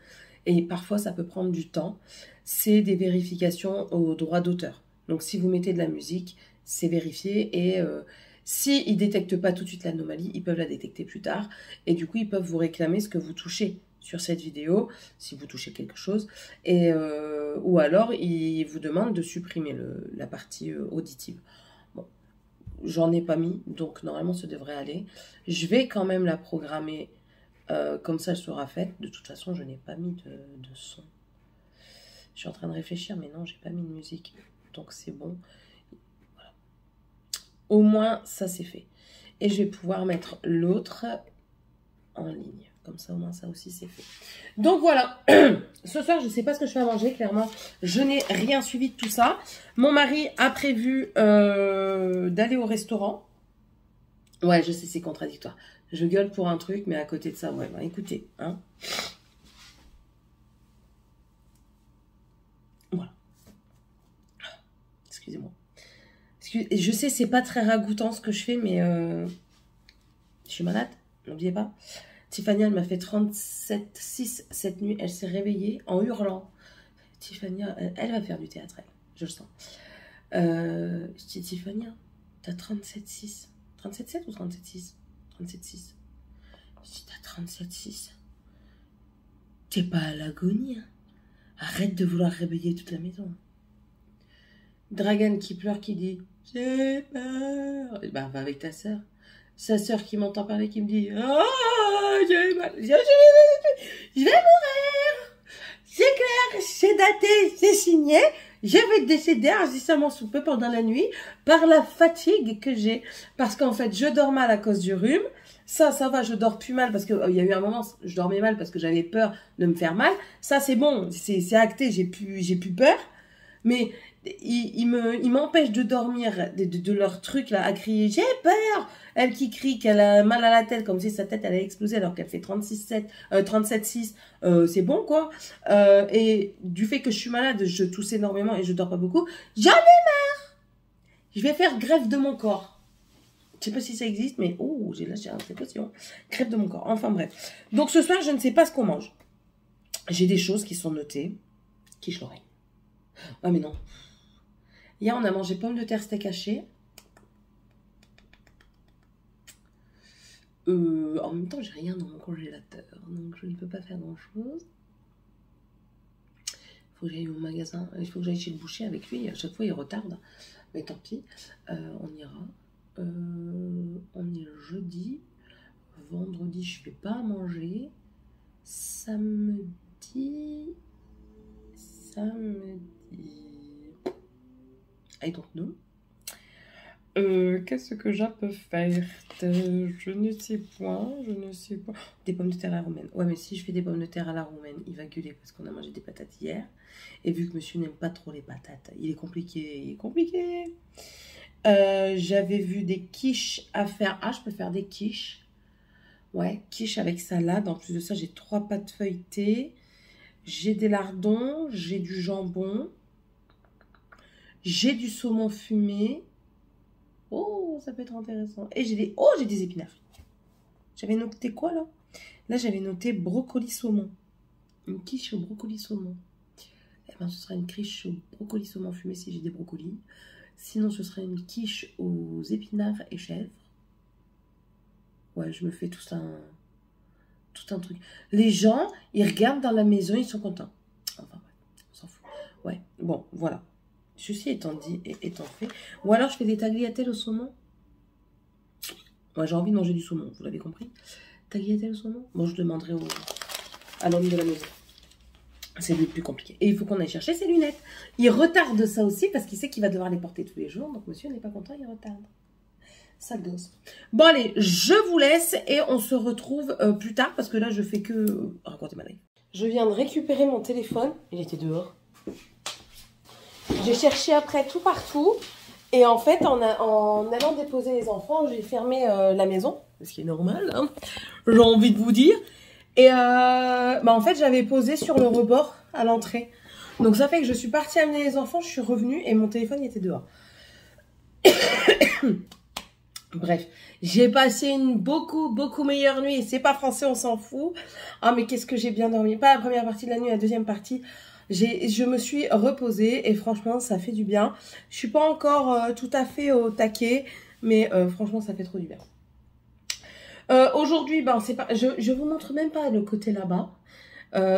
et parfois ça peut prendre du temps. C'est des vérifications au droit d'auteur. Donc si vous mettez de la musique, c'est vérifié et s'ils ne détectent pas tout de suite l'anomalie, ils peuvent la détecter plus tard et du coup ils peuvent vous réclamer ce que vous touchez sur cette vidéo, si vous touchez quelque chose, et, ou alors ils vous demandent de supprimer la partie auditive. Bon, j'en ai pas mis, donc normalement ça devrait aller. Je vais quand même la programmer, comme ça elle sera faite. De toute façon, je n'ai pas mis de son. Je suis en train de réfléchir, mais non, j'ai pas mis de musique, donc c'est bon. Voilà. Au moins, ça c'est fait. Et je vais pouvoir mettre l'autre en ligne. Comme ça, au moins, ça aussi, c'est fait. Donc, voilà. Ce soir, je ne sais pas ce que je fais à manger, clairement. Je n'ai rien suivi de tout ça. Mon mari a prévu d'aller au restaurant. Ouais, je sais, c'est contradictoire. Je gueule pour un truc, mais à côté de ça, ouais, bah, écoutez, hein. Voilà. Excusez-moi. Je sais, c'est pas très ragoûtant ce que je fais, mais je suis malade, n'oubliez pas. Tiffany, elle m'a fait 37,6 cette nuit. Elle s'est réveillée en hurlant. Tiffany, elle va faire du théâtre, elle. Je le sens. Je dis, Tiffany, t'as 37,6. 37,7 ou 37,6? 37,6. Je dis, t'as 37,6. T'es pas à l'agonie, hein. Arrête de vouloir réveiller toute la maison. Dragan qui pleure, qui dit, j'ai peur. Et ben, va avec ta sœur. Sa sœur qui m'entend parler, qui me dit, oh, j'ai mal. Je vais mourir. C'est clair, c'est daté, c'est signé. Je vais décéder incessamment sous peu pendant la nuit par la fatigue que j'ai. Parce qu'en fait, je dors mal à cause du rhume. Ça va, je dors plus mal parce qu'il y a eu un moment, je dormais mal parce que j'avais peur de me faire mal. Ça, c'est bon, c'est acté, j'ai plus peur. Mais ils m'empêchent de dormir de leur truc là à crier j'ai peur. Elle qui crie qu'elle a mal à la tête comme si sa tête elle allait exploser alors qu'elle fait 37,6, c'est bon quoi. Et du fait que je suis malade, je tousse énormément et je dors pas beaucoup. J'en ai marre. Je vais faire greffe de mon corps. Je sais pas si ça existe, mais oh, j'ai lâché une précaution. Greffe de mon corps. Enfin bref. Donc ce soir, je ne sais pas ce qu'on mange. J'ai des choses qui sont notées. Quiche l'oreille. Ah mais non. Hier, on a mangé pommes de terre steak haché. En même temps, j'ai rien dans mon congélateur, donc je ne peux pas faire grand-chose. Il faut que j'aille au magasin, il faut que j'aille chez le boucher avec lui. À chaque fois, il retarde, mais tant pis. On ira. On est jeudi. Vendredi, je fais pas à manger. Samedi... I don't know. Qu'est-ce que je peux faire? Je ne sais point, je ne sais pas. Des pommes de terre à la roumaine. Ouais, mais si je fais des pommes de terre à la roumaine, il va gueuler parce qu'on a mangé des patates hier. Et vu que monsieur n'aime pas trop les patates, il est compliqué, il est compliqué. J'avais vu des quiches à faire. Ah, je peux faire des quiches. Ouais, quiche avec salade. En plus de ça, j'ai 3 pâtes feuilletées. J'ai des lardons, j'ai du jambon. J'ai du saumon fumé. Oh, ça peut être intéressant. Et j'ai des épinards. J'avais noté quoi là? Là, j'avais noté brocoli saumon. Une quiche au brocoli saumon. Eh ben, ce sera une quiche au brocoli saumon fumé si j'ai des brocolis. Sinon, ce sera une quiche aux épinards et chèvres. Ouais, je me fais tout un truc. Les gens, ils regardent dans la maison, ils sont contents. Enfin, ouais, on s'en fout. Ouais, bon, voilà. Ceci étant dit et étant fait. Ou alors, je fais des tagliatelles au saumon. Moi, j'ai envie de manger du saumon, vous l'avez compris. Tagliatelles au saumon. Bon, je demanderai à l'homme de la maison. C'est le plus compliqué. Et il faut qu'on aille chercher ses lunettes. Il retarde ça aussi parce qu'il sait qu'il va devoir les porter tous les jours. Donc, monsieur n'est pas content, il retarde. Ça gosse. Bon, allez, je vous laisse et on se retrouve plus tard parce que là, je fais que raconter ma life. Je viens de récupérer mon téléphone. Il était dehors. J'ai cherché après tout partout. Et en fait, en allant déposer les enfants, j'ai fermé la maison. Ce qui est normal, hein, j'ai envie de vous dire. Et en fait, j'avais posé sur le rebord à l'entrée. Donc, ça fait que je suis partie amener les enfants, je suis revenue et mon téléphone il était dehors. Bref, j'ai passé une beaucoup meilleure nuit. C'est pas français, on s'en fout. Ah, mais qu'est-ce que j'ai bien dormi. Pas la première partie de la nuit, la deuxième partie. Je me suis reposée et franchement, ça fait du bien. Je suis pas encore tout à fait au taquet, mais franchement, ça fait trop du bien. Aujourd'hui, c'est pas. Je vous montre même pas le côté là-bas.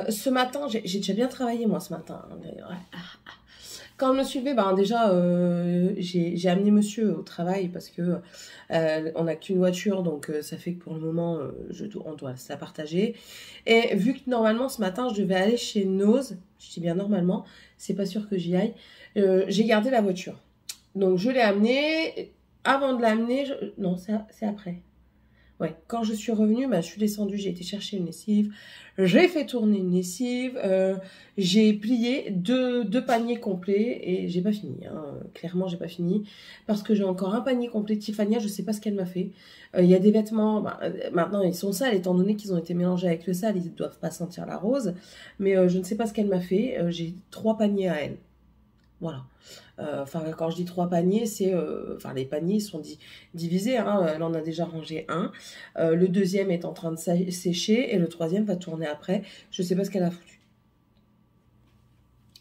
Ce matin, j'ai déjà bien travaillé moi ce matin. Ouais. Quand on me suivait, déjà, j'ai amené monsieur au travail parce que on n'a qu'une voiture, donc ça fait que pour le moment, on doit se la partager. Et vu que normalement, ce matin, je devais aller chez Nose, je dis bien normalement, c'est pas sûr que j'y aille, j'ai gardé la voiture. Donc, je l'ai amenée. Avant de l'amener, non, c'est après. Ouais, quand je suis revenue, je suis descendue, j'ai été chercher une lessive, j'ai fait tourner une lessive, j'ai plié deux paniers complets et j'ai pas fini. Hein. Clairement, j'ai pas fini parce que j'ai encore un panier complet. Tiffania, je sais pas ce qu'elle m'a fait. Il y a des vêtements, maintenant ils sont sales étant donné qu'ils ont été mélangés avec le sale, ils ne doivent pas sentir la rose. Mais je ne sais pas ce qu'elle m'a fait. J'ai 3 paniers à elle. Voilà. Quand je dis 3 paniers, c'est... les paniers sont divisés. Hein. Là, on a déjà rangé un. Le deuxième est en train de sécher. Et le troisième va tourner après. Je ne sais pas ce qu'elle a foutu.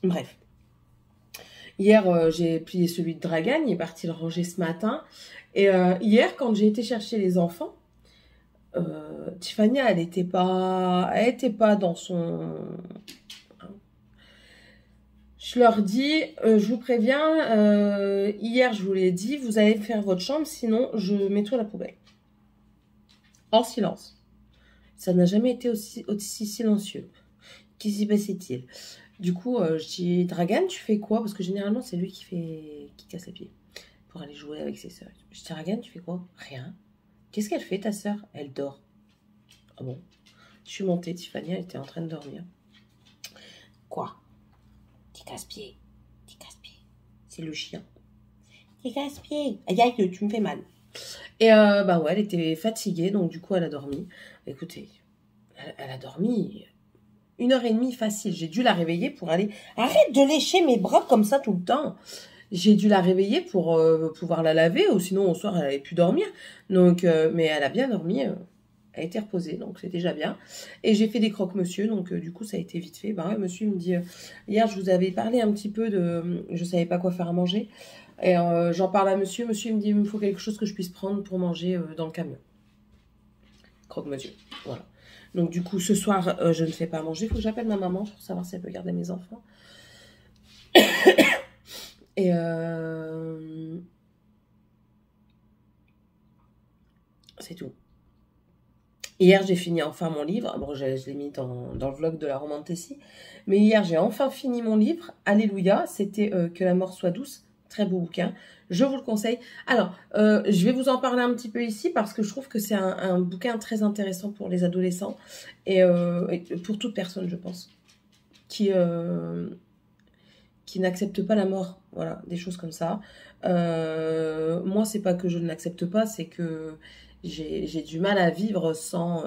Bref. Hier, j'ai plié celui de Dragan. Il est parti le ranger ce matin. Et hier, quand j'ai été chercher les enfants, Tiffania, elle était pas dans son... Je leur dis, je vous préviens, hier je vous l'ai dit, vous allez faire votre chambre, sinon je mets tout à la poubelle. En silence. Ça n'a jamais été aussi silencieux. Qu'est-ce qui s'y passait-il? Du coup, je dis, Dragan, tu fais quoi? Parce que généralement, c'est lui qui casse les pieds pour aller jouer avec ses sœurs. Je dis, Dragan, tu fais quoi? Rien. Qu'est-ce qu'elle fait, ta sœur? Elle dort. Ah bon? Je suis montée, Tiffany, elle était en train de dormir. Quoi? T'es casse-pied. C'est le chien. T'es casse-pied. Aïe, aïe, tu me fais mal. Et ouais, elle était fatiguée, donc du coup, elle a dormi. Écoutez, elle a dormi 1h30 facile. J'ai dû la réveiller pour aller... Arrête de lécher mes bras comme ça tout le temps. J'ai dû la réveiller pour pouvoir la laver, ou sinon au soir, elle n'avait pu dormir. Donc, mais elle a bien dormi. Elle a été reposée, donc c'est déjà bien. Et j'ai fait des croque-monsieur, donc du coup, ça a été vite fait. Ouais, monsieur, il me dit, hier, je vous avais parlé un petit peu de... Je savais pas quoi faire à manger. Et j'en parle à monsieur. Monsieur, il me dit, il me faut quelque chose que je puisse prendre pour manger dans le camion. croque-monsieur. Voilà. Donc du coup, ce soir, je ne fais pas manger. Il faut que j'appelle ma maman pour savoir si elle peut garder mes enfants. Et c'est tout. Hier, j'ai fini enfin mon livre. Bon, je l'ai mis dans le vlog de la Romantécie. Mais hier, j'ai enfin fini mon livre. Alléluia. C'était Que la mort soit douce. Très beau bouquin. Je vous le conseille. Alors, je vais vous en parler un petit peu ici parce que je trouve que c'est un bouquin très intéressant pour les adolescents et pour toute personne, je pense, qui n'accepte pas la mort. Voilà, des choses comme ça. Moi, c'est pas que je ne l'accepte pas, c'est que j'ai du mal à vivre sans...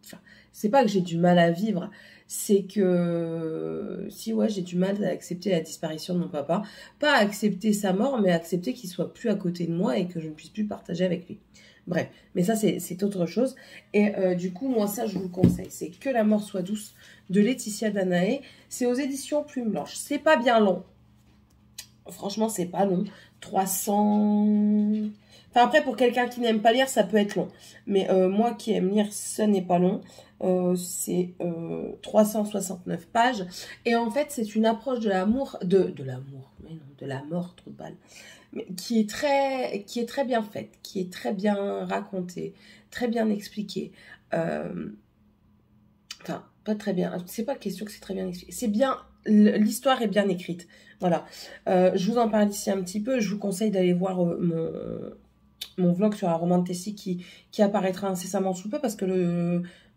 Enfin, c'est pas que j'ai du mal à vivre, c'est que... Si, ouais, j'ai du mal à accepter la disparition de mon papa. Pas accepter sa mort, mais accepter qu'il soit plus à côté de moi et que je ne puisse plus partager avec lui. Bref, mais ça, c'est autre chose. Et du coup, moi, ça, je vous le conseille. C'est Que la mort soit douce de Laetitia Danaé. C'est aux éditions Plume Blanche. C'est pas bien long. Franchement, c'est pas long. 300... Enfin, après, pour quelqu'un qui n'aime pas lire, ça peut être long. Mais moi qui aime lire, ce n'est pas long. C'est 369 pages. Et en fait, c'est une approche de l'amour... De l'amour, mais non, de la mort, trop de balles. Mais qui est très bien faite, qui est très bien racontée, très bien expliquée. Enfin, pas très bien. C'est pas question que c'est très bien expliqué. C'est bien... L'histoire est bien écrite. Voilà. Je vous en parle ici un petit peu. Je vous conseille d'aller voir mon vlog sur la Romantécie qui apparaîtra incessamment sous peu parce que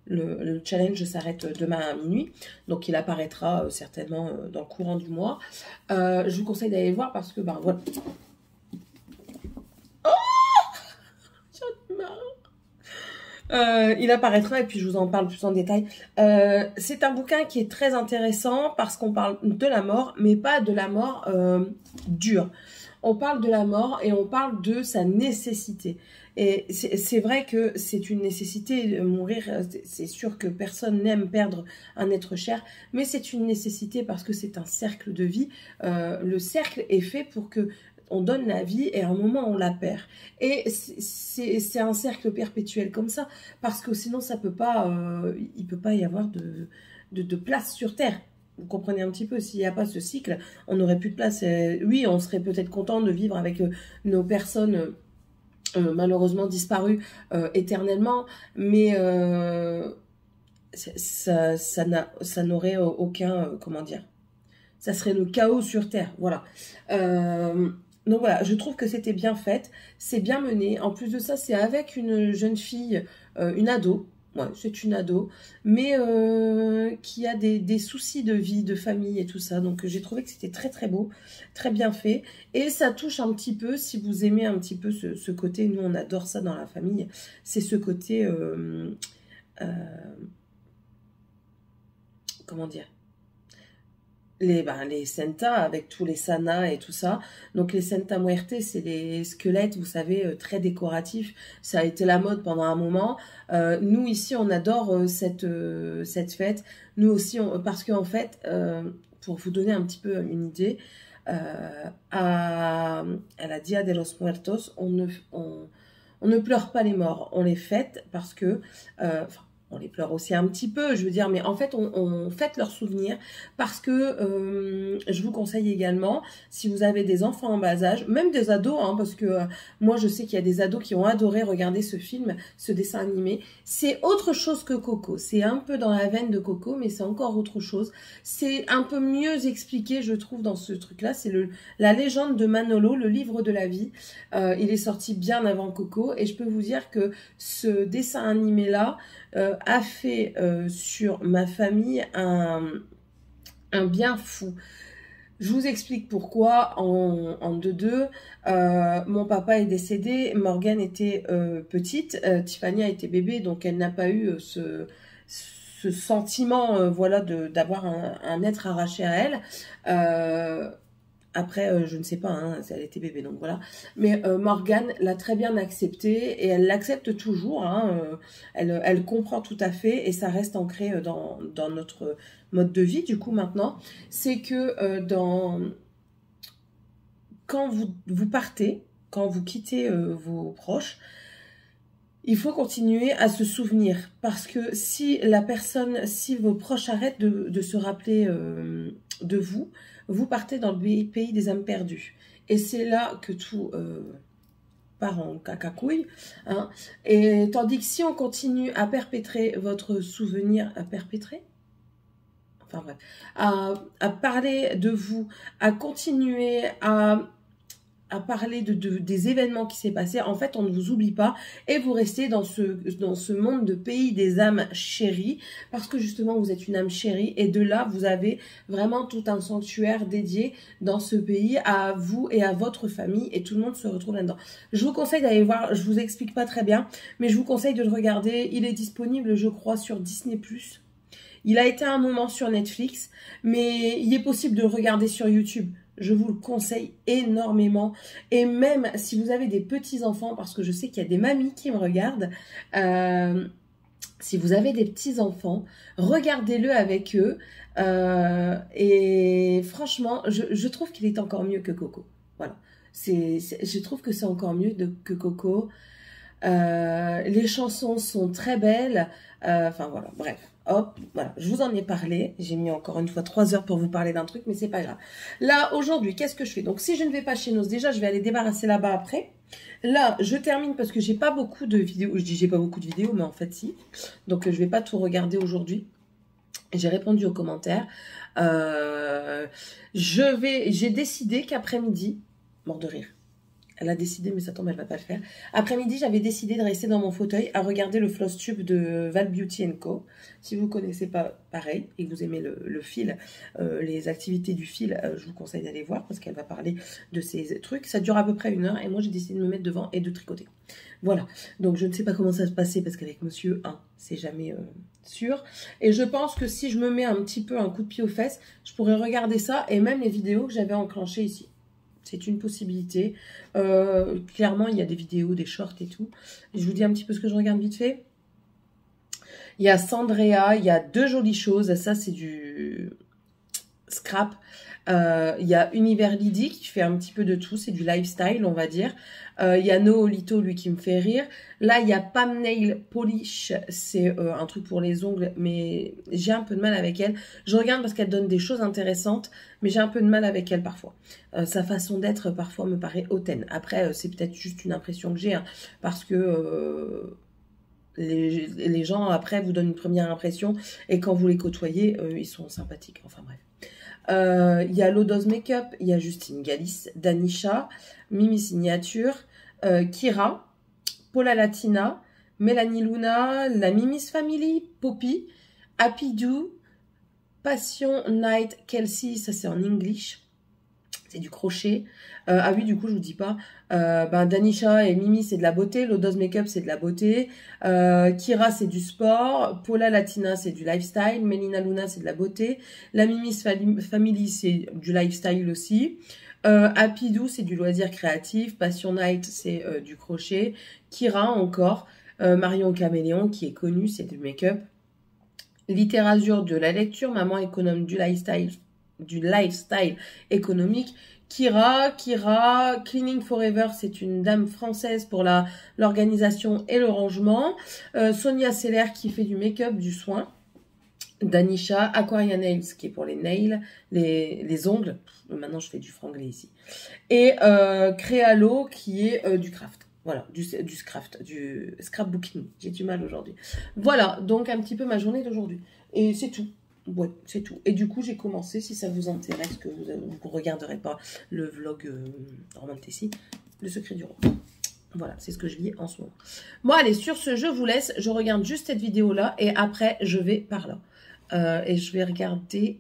le challenge s'arrête demain à minuit. Donc, il apparaîtra certainement dans le courant du mois. Je vous conseille d'aller voir parce que, ben, voilà. Oh, j'en ai marre. Il apparaîtra et puis je vous en parle plus en détail. C'est un bouquin qui est très intéressant parce qu'on parle de la mort, mais pas de la mort dure. On parle de la mort et on parle de sa nécessité. Et c'est vrai que c'est une nécessité de mourir. C'est sûr que personne n'aime perdre un être cher, mais c'est une nécessité parce que c'est un cercle de vie. Le cercle est fait pour que on donne la vie et à un moment on la perd. Et c'est un cercle perpétuel comme ça, parce que sinon ça peut pas, il peut pas y avoir de place sur Terre. Vous comprenez un petit peu, s'il n'y a pas ce cycle, on n'aurait plus de place. Oui, on serait peut-être content de vivre avec nos personnes malheureusement disparues éternellement, mais ça n'aurait aucun, comment dire, ça serait le chaos sur Terre, voilà. Donc voilà, je trouve que c'était bien fait, c'est bien mené. En plus de ça, c'est avec une jeune fille, une ado. Ouais, c'est une ado, mais qui a des soucis de vie, de famille et tout ça. Donc j'ai trouvé que c'était très très beau, très bien fait. Et ça touche un petit peu, si vous aimez un petit peu ce côté, nous on adore ça dans la famille, c'est ce côté, comment dire, les Senta avec tous les Sana et tout ça. Donc les Senta Muerte, c'est les squelettes, vous savez, très décoratifs. Ça a été la mode pendant un moment. Nous ici, on adore cette fête. Nous aussi, parce qu'en fait, pour vous donner un petit peu une idée, à la Dia de los Muertos, on ne pleure pas les morts, on les fête parce que... on les pleure aussi un petit peu, je veux dire, mais en fait, on fête leurs souvenirs parce que je vous conseille également, si vous avez des enfants en bas âge, même des ados, hein, parce que moi, je sais qu'il y a des ados qui ont adoré regarder ce film, ce dessin animé. C'est autre chose que Coco. C'est un peu dans la veine de Coco, mais c'est encore autre chose. C'est un peu mieux expliqué, je trouve, dans ce truc-là. C'est la légende de Manolo, le livre de la vie. Il est sorti bien avant Coco, et je peux vous dire que ce dessin animé-là, a fait sur ma famille un bien fou. Je vous explique pourquoi en deux. Mon papa est décédé, Morgane était petite, Tiffany a été bébé, donc elle n'a pas eu ce sentiment voilà, d'avoir un être arraché à elle. Après, je ne sais pas, hein, elle était bébé, donc voilà. Mais Morgane l'a très bien accepté et elle l'accepte toujours. Hein, elle comprend tout à fait et ça reste ancré dans notre mode de vie, du coup, maintenant. C'est que quand vous partez, quand vous quittez vos proches, il faut continuer à se souvenir. Parce que si la personne, si vos proches arrêtent de se rappeler de vous, vous partez dans le pays des âmes perdues. Et c'est là que tout part en cacacouille. Hein. Et tandis que si on continue à perpétrer votre souvenir, à perpétrer, enfin bref, à parler de vous, à continuer à parler des événements qui s'est passé, en fait, on ne vous oublie pas et vous restez dans ce monde de pays des âmes chéries parce que justement, vous êtes une âme chérie et de là, vous avez vraiment tout un sanctuaire dédié dans ce pays à vous et à votre famille et tout le monde se retrouve là-dedans. Je vous conseille d'aller voir, je vous explique pas très bien, mais je vous conseille de le regarder. Il est disponible, je crois, sur Disney+. Il a été un moment sur Netflix, mais il est possible de le regarder sur YouTube. Je vous le conseille énormément. Et même si vous avez des petits-enfants, parce que je sais qu'il y a des mamies qui me regardent, si vous avez des petits-enfants, regardez-le avec eux. Et franchement, je trouve qu'il est encore mieux que Coco. Voilà. Je trouve que c'est encore mieux que Coco. Les chansons sont très belles. Enfin voilà, bref. Hop, voilà, je vous en ai parlé. J'ai mis encore une fois 3 heures pour vous parler d'un truc, mais c'est pas grave. Là, aujourd'hui, qu'est-ce que je fais? Donc, si je ne vais pas chez Noz, déjà, je vais aller débarrasser là-bas après. Là, je termine parce que j'ai pas beaucoup de vidéos. Je dis j'ai pas beaucoup de vidéos, mais en fait, si. Donc, je vais pas tout regarder aujourd'hui. J'ai répondu aux commentaires. J'ai décidé qu'après-midi, mort de rire. Elle a décidé, mais ça tombe, elle va pas le faire. Après-midi, j'avais décidé de rester dans mon fauteuil à regarder le Floss Tube de Val Beauty Co. Si vous ne connaissez pas, pareil, et que vous aimez le fil, les activités du fil, je vous conseille d'aller voir parce qu'elle va parler de ces trucs. Ça dure à peu près 1 heure et moi, j'ai décidé de me mettre devant et de tricoter. Voilà. Donc, je ne sais pas comment ça se passait parce qu'avec monsieur, c'est jamais sûr. Et je pense que si je me mets un petit peu un coup de pied aux fesses, je pourrais regarder ça et même les vidéos que j'avais enclenchées ici. C'est une possibilité. Clairement, il y a des vidéos, des shorts et tout. Je vous dis un petit peu ce que je regarde vite fait. Il y a Sandrea, il y a 2 jolies choses. Ça, c'est du scrap. Il y a Univers Lydie qui fait un petit peu de tout. C'est du lifestyle, on va dire. Il y a Noolito, lui, qui me fait rire. Là, il y a Pam Nail Polish. C'est un truc pour les ongles, mais j'ai un peu de mal avec elle. Je regarde parce qu'elle donne des choses intéressantes, mais j'ai un peu de mal avec elle parfois. Sa façon d'être, parfois, me paraît hautaine. Après, c'est peut-être juste une impression que j'ai, hein, parce que... les gens, après, vous donnent une première impression, et quand vous les côtoyez, ils sont sympathiques. Enfin, bref. Il y a Lodos Makeup, il y a Justine Galis, Danisha, Mimi Signature, Kira, Paula Latina, Mélanie Luna, la Mimi's Family, Poppy, Happy Do, Passion Night, Kelsey, ça c'est en English, c'est du crochet. Ah oui, du coup, je vous dis pas. Danisha et Mimi, c'est de la beauté. Lodos Makeup, c'est de la beauté. Kira, c'est du sport. Paula Latina, c'est du lifestyle. Melina Luna, c'est de la beauté. La Mimi's Family, c'est du lifestyle aussi. Happy Do, c'est du loisir créatif. Passion Night, c'est du crochet. Kira, encore. Marion Caméléon, qui est connue, c'est du make-up. Littérature, de la lecture. Maman économe, du lifestyle économique. Kira, Cleaning Forever, c'est une dame française pour l'organisation et le rangement. Sonia Seller qui fait du make-up, du soin. Danisha, Aquaria Nails qui est pour les nails, les ongles. Maintenant je fais du franglais ici. Et Créalo qui est du craft. Voilà, du scrapbooking. J'ai du mal aujourd'hui. Voilà, donc un petit peu ma journée d'aujourd'hui. Et c'est tout. Ouais, c'est tout. Et du coup, j'ai commencé, si ça vous intéresse, que vous ne regarderez pas le vlog Roman Tessie, le secret du roi. Voilà, c'est ce que je lis en ce moment. Bon, allez, sur ce, je vous laisse. Je regarde juste cette vidéo-là et après, je vais par là. Et je vais regarder...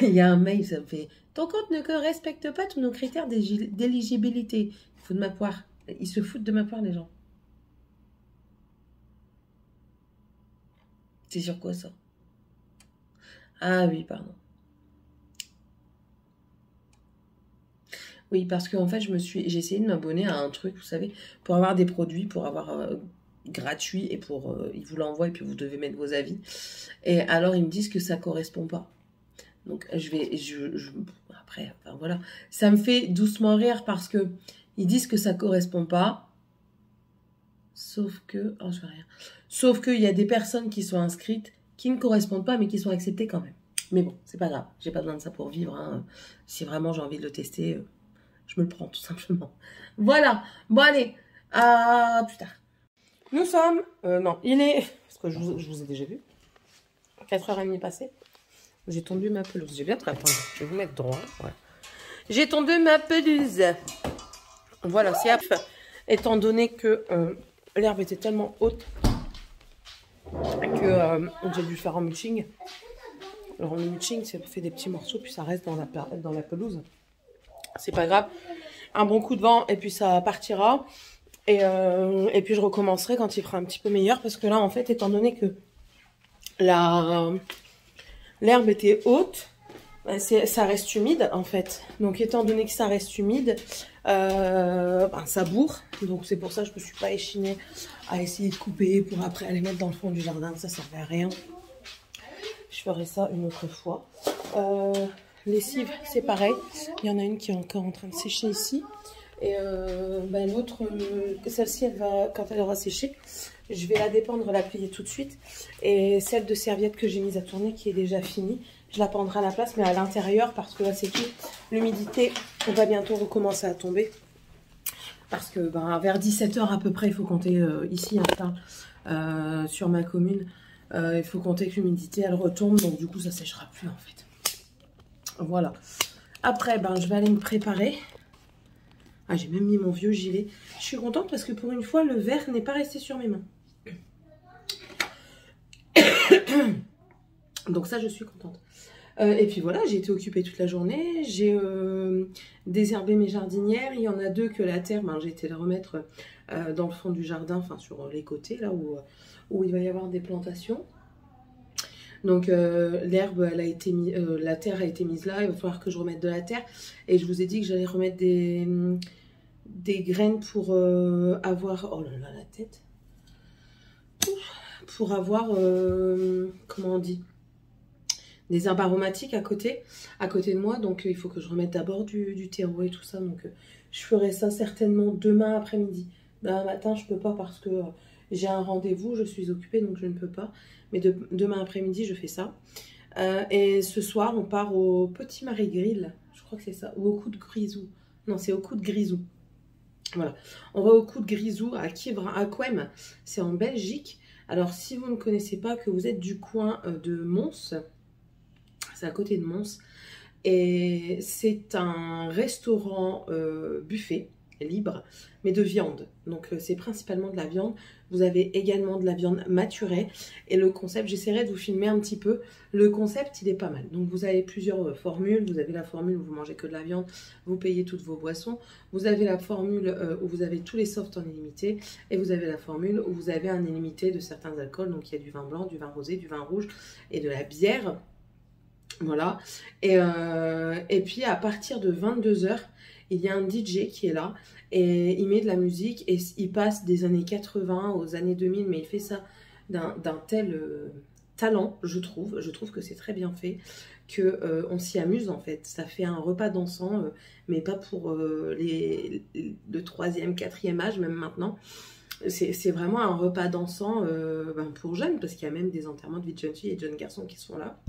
Il y a un mail, ça me fait... Ton compte ne respecte pas tous nos critères d'éligibilité. Il faut de ma poire. Ils se foutent de ma poire, les gens. C'est sur quoi, ça? Ah oui, pardon. Oui, parce qu'en fait, j'ai essayé de m'abonner à un truc, vous savez, pour avoir des produits, pour avoir gratuit, et ils vous l'envoient, et puis vous devez mettre vos avis. Et alors, ils me disent que ça correspond pas. Donc après, enfin, voilà. Ça me fait doucement rire parce que ils disent que ça correspond pas. Sauf que, oh, je vais rien. Sauf qu'il y a des personnes qui sont inscrites qui ne correspondent pas, mais qui sont acceptées quand même. Mais bon, c'est pas grave. J'ai pas besoin de ça pour vivre. Hein. Si vraiment j'ai envie de le tester, je me le prends tout simplement. Voilà. Bon, allez. À plus tard. Nous sommes... non, il est... Parce que je vous ai déjà vu. 4h30 passées. J'ai tondu ma pelouse. J'ai bien travaillé. Je vais vous mettre droit. Voilà. J'ai tondu ma pelouse. Voilà, c'est à faire. Étant donné que l'herbe était tellement haute que j'ai dû faire en mulching. Alors en mulching, ça fait des petits morceaux, puis ça reste dans la pelouse. C'est pas grave. Un bon coup de vent, et puis ça partira. Et puis je recommencerai quand il fera un petit peu meilleur. Parce que là, en fait, étant donné que l'herbe était haute, ça reste humide, en fait. Donc, étant donné que ça reste humide, ça bourre. Donc, c'est pour ça que je me suis pas échinée à essayer de couper pour après aller mettre dans le fond du jardin. Ça servait à rien. Je ferai ça une autre fois. Lessive, c'est pareil. Il y en a une qui est encore en train de sécher ici. Et l'autre, celle-ci, quand elle aura séché, je vais la dépendre, la plier tout de suite. Et celle de serviette que j'ai mise à tourner, qui est déjà finie, je la pendrai à la place, mais à l'intérieur, parce que là, c'est tout. L'humidité, on va bientôt recommencer à tomber. Parce que vers 17h à peu près, il faut compter ici, sur ma commune. Il faut compter que l'humidité, elle retombe. Donc, du coup, ça séchera plus, en fait. Voilà. Après, je vais aller me préparer. Ah, j'ai même mis mon vieux gilet. Je suis contente parce que pour une fois, le verre n'est pas resté sur mes mains. Donc ça, je suis contente. Et puis voilà, j'ai été occupée toute la journée. J'ai désherbé mes jardinières. Il y en a deux que la terre, j'ai été les remettre dans le fond du jardin, enfin sur les côtés, là où il va y avoir des plantations. Donc l'herbe, la terre a été mise là. Il va falloir que je remette de la terre. Et je vous ai dit que j'allais remettre des graines pour avoir... Oh là là, la tête. Pour avoir... comment on dit, des herbes aromatiques à côté de moi. Donc il faut que je remette d'abord du terreau et tout ça. Donc je ferai ça certainement demain après-midi. Demain matin, je peux pas parce que j'ai un rendez-vous. Je suis occupée, donc je ne peux pas. Mais demain après-midi, je fais ça. Et ce soir, on part au Petit Marie Grill. Je crois que c'est ça. Ou au Coup de Grisou. Non, c'est au Coup de Grisou. Voilà. On va au Coup de Grisou à Quem. C'est en Belgique. Alors, si vous ne connaissez pas, que vous êtes du coin de Mons, c'est à côté de Mons, et c'est un restaurant buffet libre, mais de viande. Donc, c'est principalement de la viande. Vous avez également de la viande maturée. Et le concept, j'essaierai de vous filmer un petit peu. Le concept, il est pas mal. Donc, vous avez plusieurs formules. Vous avez la formule où vous mangez que de la viande. Vous payez toutes vos boissons. Vous avez la formule où vous avez tous les softs en illimité. Et vous avez la formule où vous avez un illimité de certains alcools. Donc, il y a du vin blanc, du vin rosé, du vin rouge et de la bière. Voilà. Et puis, à partir de 22h, il y a un DJ qui est là et il met de la musique et il passe des années 80 aux années 2000, mais il fait ça d'un tel talent, je trouve. Je trouve que c'est très bien fait, qu'on s'y amuse en fait. Ça fait un repas dansant, mais pas pour le 3e, 4e âge, même maintenant. C'est vraiment un repas dansant pour jeunes, parce qu'il y a même des enterrements de vie de jeunes filles et de jeunes garçons qui sont là.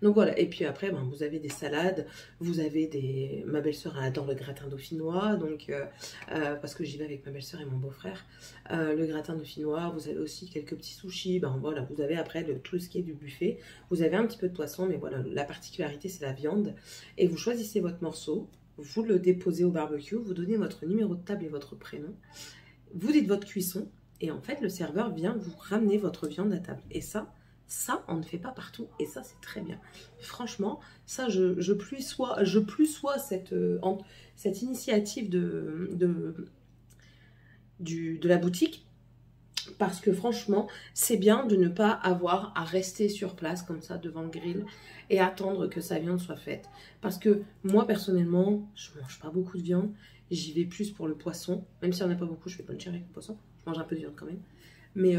Donc voilà, et puis après, vous avez des salades, vous avez ma belle-sœur adore le gratin dauphinois, donc parce que j'y vais avec ma belle-sœur et mon beau-frère. Le gratin dauphinois, vous avez aussi quelques petits sushis, voilà, vous avez après tout ce qui est du buffet. Vous avez un petit peu de poisson, mais voilà, la particularité c'est la viande. Et vous choisissez votre morceau, vous le déposez au barbecue, vous donnez votre numéro de table et votre prénom, vous dites votre cuisson, et en fait le serveur vient vous ramener votre viande à table. Et ça, on ne fait pas partout, et ça, c'est très bien. Franchement, ça, je plus sois cette initiative de la boutique, parce que franchement, c'est bien de ne pas avoir à rester sur place comme ça devant le grill et attendre que sa viande soit faite. Parce que moi, personnellement, je mange pas beaucoup de viande, j'y vais plus pour le poisson, même si on n'a pas beaucoup, je fais bonne chair avec le poisson, je mange un peu de viande quand même. Mais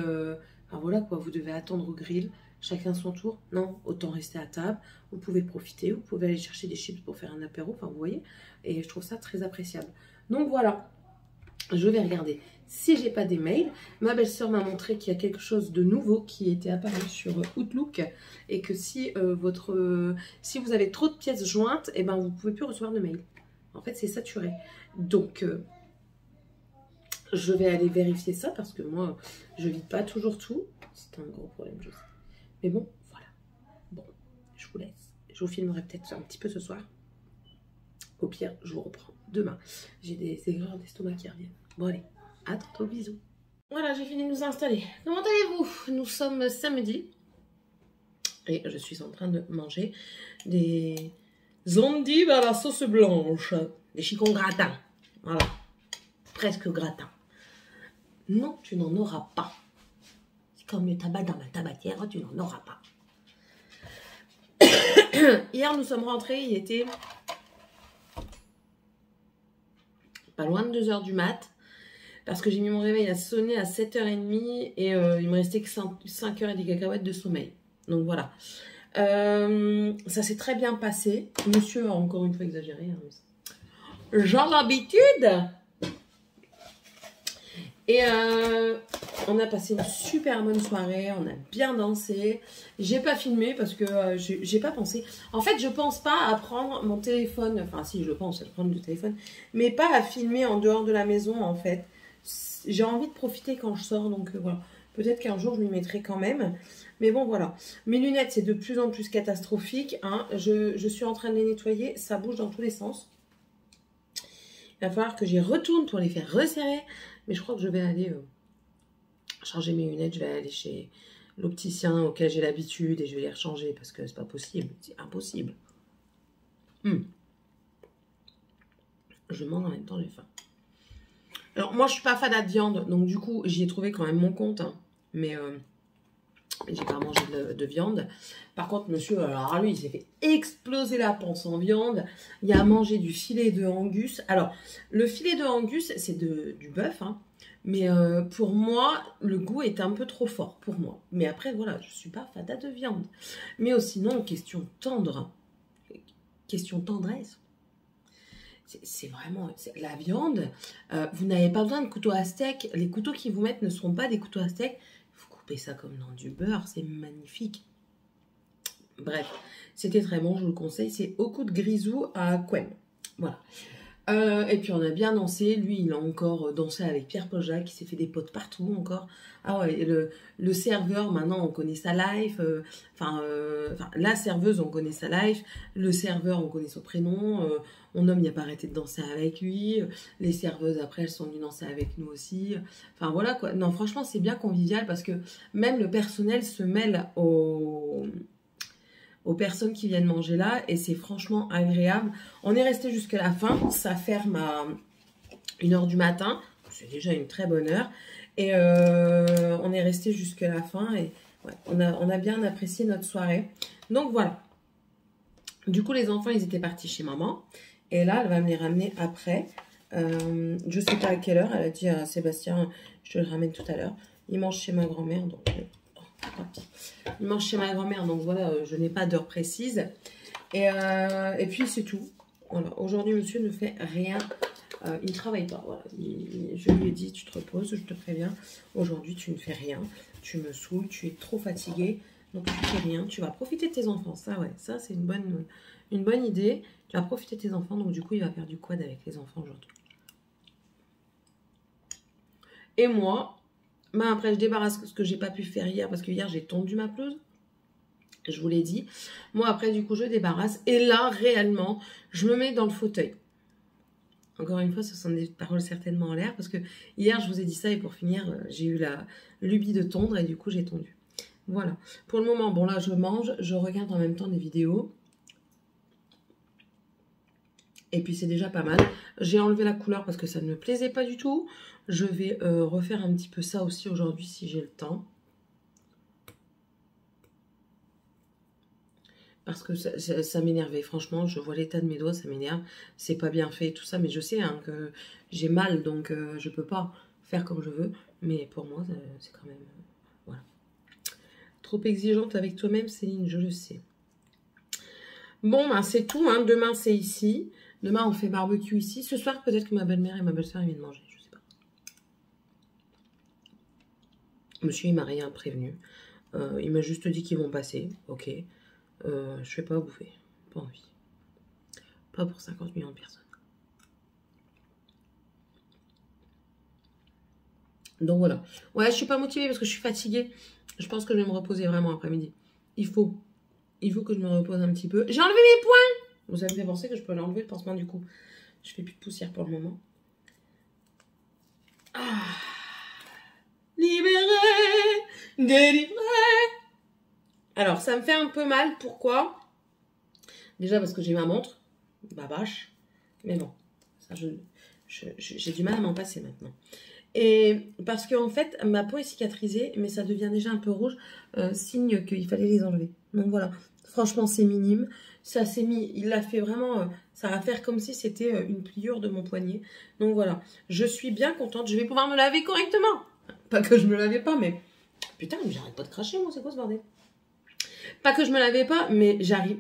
voilà quoi, vous devez attendre au grill. chacun son tour. Non, autant rester à table. Vous pouvez profiter, vous pouvez aller chercher des chips pour faire un apéro, enfin vous voyez. Et je trouve ça très appréciable. Donc voilà, je vais regarder si j'ai pas des mails. Ma belle-sœur m'a montré qu'il y a quelque chose de nouveau qui était apparu sur Outlook et que si si vous avez trop de pièces jointes, et ben vous pouvez plus recevoir de mails. En fait, c'est saturé. Donc je vais aller vérifier ça parce que moi, je vide pas toujours tout. C'est un gros problème, je sais. Mais bon, voilà. Bon, je vous laisse. Je vous filmerai peut-être un petit peu ce soir. Au pire, je vous reprends demain. J'ai des aigreurs d'estomac qui reviennent. Bon allez, à tantôt, bisous. Voilà, j'ai fini de nous installer. Comment allez-vous? Nous sommes samedi. Et je suis en train de manger des endives à la sauce blanche. Des chicons gratins. Voilà. Presque gratin. Non, tu n'en auras pas. C'est comme le tabac dans ma tabatière, tu n'en auras pas. Hier, nous sommes rentrés, il était pas loin de 2 h du mat. Parce que j'ai mis mon réveil à sonner à 7 h 30 et il me restait que 5 heures et des cacahuètes de sommeil. Donc voilà. Ça s'est très bien passé. Monsieur a encore une fois exagéré. Hein. Genre l'habitude. Et on a passé une super bonne soirée, on a bien dansé. J'ai pas filmé parce que j'ai pas pensé. En fait, je pense pas à prendre mon téléphone. Enfin, si, je pense à prendre le téléphone, mais pas à filmer en dehors de la maison en fait. J'ai envie de profiter quand je sors, donc voilà. Peut-être qu'un jour je lui mettrai quand même. Mais bon, voilà. Mes lunettes, c'est de plus en plus catastrophique. Hein. Je suis en train de les nettoyer. Ça bouge dans tous les sens. Il va falloir que j'y retourne pour les faire resserrer. Mais je crois que je vais aller changer mes lunettes. Je vais aller chez l'opticien auquel j'ai l'habitude et je vais les rechanger parce que c'est pas possible. C'est impossible. Je mange en même temps, j'ai faim. Alors, moi, je suis pas fan de viande. Donc, du coup, j'y ai trouvé quand même mon compte. Hein. Mais j'ai pas mangé de viande. Par contre, monsieur, alors lui, il s'est fait exploser la panse en viande. Il a mangé du filet de Angus. Alors, le filet de Angus, c'est du bœuf. Hein. Mais pour moi, le goût est un peu trop fort pour moi. Mais après, voilà, je suis pas fada de viande. Mais sinon, question tendre. Question tendresse. C'est vraiment la viande. Vous n'avez pas besoin de couteau à steak. Les couteaux qu'ils vous mettent ne seront pas des couteaux à steak. Vous coupez ça comme dans du beurre. C'est magnifique. Bref, c'était très bon. Je vous le conseille. C'est au coup de grisou à Quem. Voilà. Et puis on a bien dansé. Lui, il a encore dansé avec Pierre-Paul Jacques. Il s'est fait des potes partout encore. Ah ouais, et le serveur, maintenant, on connaît sa life. La serveuse, on connaît sa life. Le serveur, on connaît son prénom. Mon homme, il n'a pas arrêté de danser avec lui. Les serveuses, après, elles sont venues danser avec nous aussi. Enfin, voilà quoi. Non, franchement, c'est bien convivial parce que même le personnel se mêle aux personnes qui viennent manger là et c'est franchement agréable. On est resté jusqu'à la fin. Ça ferme à 1 h du matin. C'est déjà une très bonne heure. Et on est resté jusqu'à la fin et ouais, on a bien apprécié notre soirée. Donc voilà. Du coup, les enfants, ils étaient partis chez maman. Et là, elle va me les ramener après. Je sais pas à quelle heure. Elle a dit à Sébastien, je te le ramène tout à l'heure. Il mange chez ma grand-mère. Donc, il mange chez ma grand-mère. Donc voilà, je n'ai pas d'heure précise. Et puis, c'est tout. Voilà. Aujourd'hui, monsieur ne fait rien. Il ne travaille pas. Voilà. Je lui ai dit, tu te reposes, je te préviens. Aujourd'hui, tu ne fais rien. Tu me saoules, tu es trop fatigué. Donc, tu ne fais rien. Tu vas profiter de tes enfants. Ça, ouais, ça, c'est une bonne idée. Tu vas profiter de tes enfants. Donc, du coup, il va faire du quad avec les enfants aujourd'hui. Et moi, après, je débarrasse ce que j'ai pas pu faire hier. Parce que hier, j'ai tondu ma pelouse. Je vous l'ai dit. Moi, après, du coup, je débarrasse. Et là, réellement, je me mets dans le fauteuil. Encore une fois, ce sont des paroles certainement en l'air. Parce que hier, je vous ai dit ça. Et pour finir, j'ai eu la lubie de tondre. Et du coup, j'ai tondu. Voilà. Pour le moment, bon là, je mange. Je regarde en même temps des vidéos. Et puis, c'est déjà pas mal. J'ai enlevé la couleur parce que ça ne me plaisait pas du tout. Je vais refaire un petit peu ça aussi aujourd'hui si j'ai le temps. Parce que ça m'énervait, franchement, je vois l'état de mes doigts, ça m'énerve. C'est pas bien fait, tout ça, mais je sais hein, que j'ai mal, donc je peux pas faire comme je veux. Mais pour moi, c'est quand même... voilà. Trop exigeante avec toi-même, Céline, je le sais. Bon, ben, c'est tout. Hein. Demain, c'est ici. Demain, on fait barbecue ici. Ce soir, peut-être que ma belle-mère et ma belle-sœur viennent manger. Je sais pas. Monsieur, il m'a rien prévenu. Il m'a juste dit qu'ils vont passer. Ok. Je vais pas bouffer. Pas envie. Pas pour 50 millions de personnes. Donc voilà. Ouais, je suis pas motivée parce que je suis fatiguée. Je pense que je vais me reposer vraiment après-midi. Il faut que je me repose un petit peu. J'ai enlevé mes poings. Vous avez fait penser que je peux l'enlever le pansement du coup. Je fais plus de poussière pour le moment. Ah. Libéré, délivré. Alors, ça me fait un peu mal. Pourquoi? Déjà parce que j'ai ma montre. Babache. Mais bon, ça, j'ai du mal à m'en passer maintenant. Et parce qu'en fait, ma peau est cicatrisée, mais ça devient déjà un peu rouge, signe qu'il fallait les enlever. Donc voilà, franchement, c'est minime. Ça s'est mis, il l'a fait vraiment, ça va faire comme si c'était une pliure de mon poignet. Donc voilà, je suis bien contente, je vais pouvoir me laver correctement. Pas que je me lavais pas, mais putain, mais j'arrête pas de cracher, moi, c'est quoi ce bordel? Pas que je me lavais pas, mais j'arrive.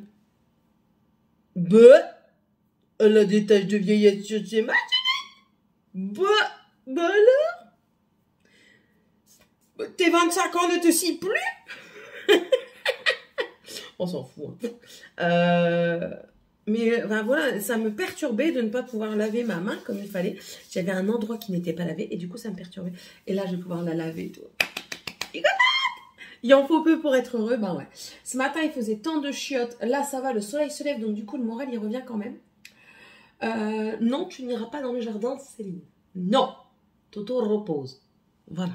Elle a des taches de vieillesse sur ses mains. Bah alors, tes 25 ans ne te scient plus. On s'en fout. Hein. Mais ben, voilà, ça me perturbait de ne pas pouvoir laver ma main comme il fallait. J'avais un endroit qui n'était pas lavé et du coup ça me perturbait. Et là je vais pouvoir la laver et tout. Il en faut peu pour être heureux, ben ouais. Ce matin il faisait tant de chiottes, là ça va, le soleil se lève donc du coup le moral il revient quand même. Non, tu n'iras pas dans le jardin, Céline. Non. Toto repose. Voilà.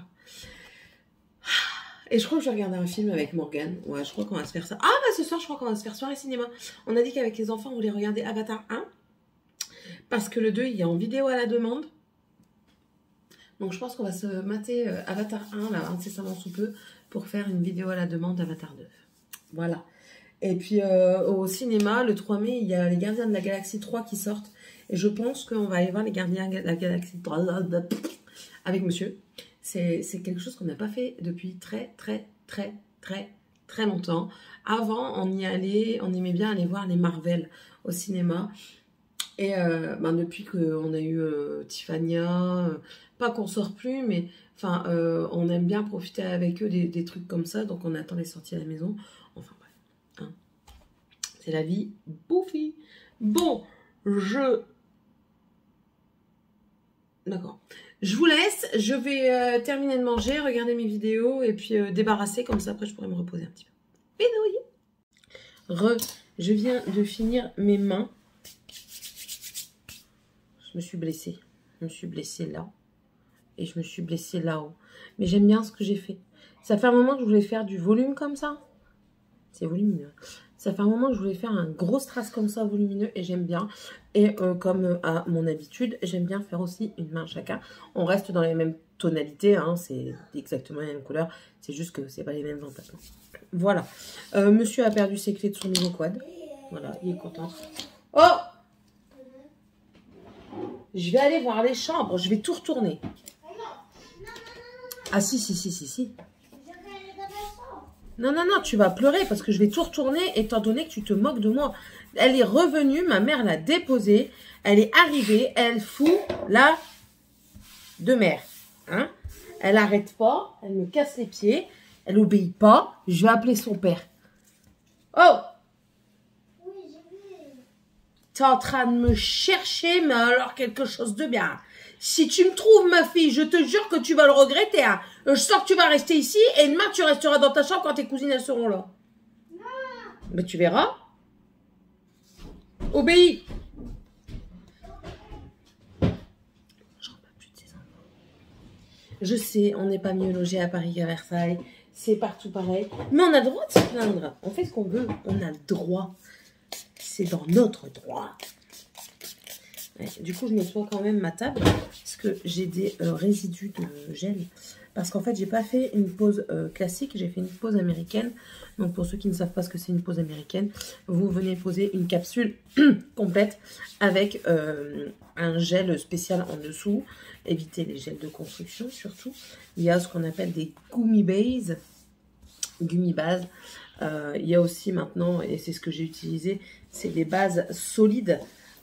Et je crois que je vais regarder un film avec Morgane. Ouais, je crois qu'on va se faire ça. Ah, bah ce soir, je crois qu'on va se faire soirée cinéma. On a dit qu'avec les enfants, on voulait regarder Avatar 1. Parce que le 2, il est en vidéo à la demande. Donc je pense qu'on va se mater Avatar 1, là, incessamment sous peu, pour faire une vidéo à la demande Avatar 2. Voilà. Et puis au cinéma, le 3 mai, il y a les Gardiens de la Galaxie 3 qui sortent. Et je pense qu'on va aller voir les Gardiens de la Galaxie 3 avec monsieur. C'est quelque chose qu'on n'a pas fait depuis très longtemps. Avant, on y allait, on aimait bien aller voir les Marvel au cinéma. Et ben depuis qu'on a eu Tiffania, pas qu'on sort plus, mais enfin, on aime bien profiter avec eux des trucs comme ça. Donc on attend les sorties à la maison. Enfin bref, hein. C'est la vie bouffi. Bon, D'accord. Je vous laisse, je vais terminer de manger, regarder mes vidéos et puis débarrasser, comme ça après je pourrai me reposer un petit peu. Bisous. Je viens de finir mes mains. Je me suis blessée. Je me suis blessée là. Et je me suis blessée là-haut. Mais j'aime bien ce que j'ai fait. Ça fait un moment que je voulais faire du volume comme ça. C'est volumineux. Ça fait un moment que je voulais faire un gros strass comme ça, volumineux, et j'aime bien. Et comme à mon habitude, j'aime bien faire aussi une main chacun. On reste dans les mêmes tonalités, hein, c'est exactement la même couleur. C'est juste que c'est pas les mêmes emplacements. Voilà. Monsieur a perdu ses clés de son nouveau quad. Voilà, il est content. Oh! Je vais aller voir les chambres, je vais tout retourner. Ah si. Non, tu vas pleurer parce que je vais tout retourner étant donné que tu te moques de moi. Elle est revenue, ma mère l'a déposée, elle est arrivée, elle fout la de mer. Hein? Elle n'arrête pas, elle me casse les pieds, elle n'obéit pas, je vais appeler son père. Oh! T'es en train de me chercher, mais alors quelque chose de bien. Si tu me trouves, ma fille, je te jure que tu vas le regretter. Hein. Je sens que tu vas rester ici et demain, tu resteras dans ta chambre quand tes cousines elles seront là. Non. Mais tu verras. Obéis. J'en peux plus de ces enfants. Je sais, on n'est pas mieux logé à Paris qu'à Versailles. C'est partout pareil. Mais on a le droit de se plaindre. On fait ce qu'on veut. On a le droit. C'est dans notre droit. Ouais, du coup, je nettoie quand même ma table parce que j'ai des résidus de gel. Parce qu'en fait, j'ai pas fait une pause classique, j'ai fait une pause américaine. Donc, pour ceux qui ne savent pas ce que c'est une pause américaine, vous venez poser une capsule complète avec un gel spécial en dessous. Évitez les gels de construction, surtout. Il y a ce qu'on appelle des gummy bases. gummy base. Il y a aussi maintenant, et c'est ce que j'ai utilisé, c'est des bases solides.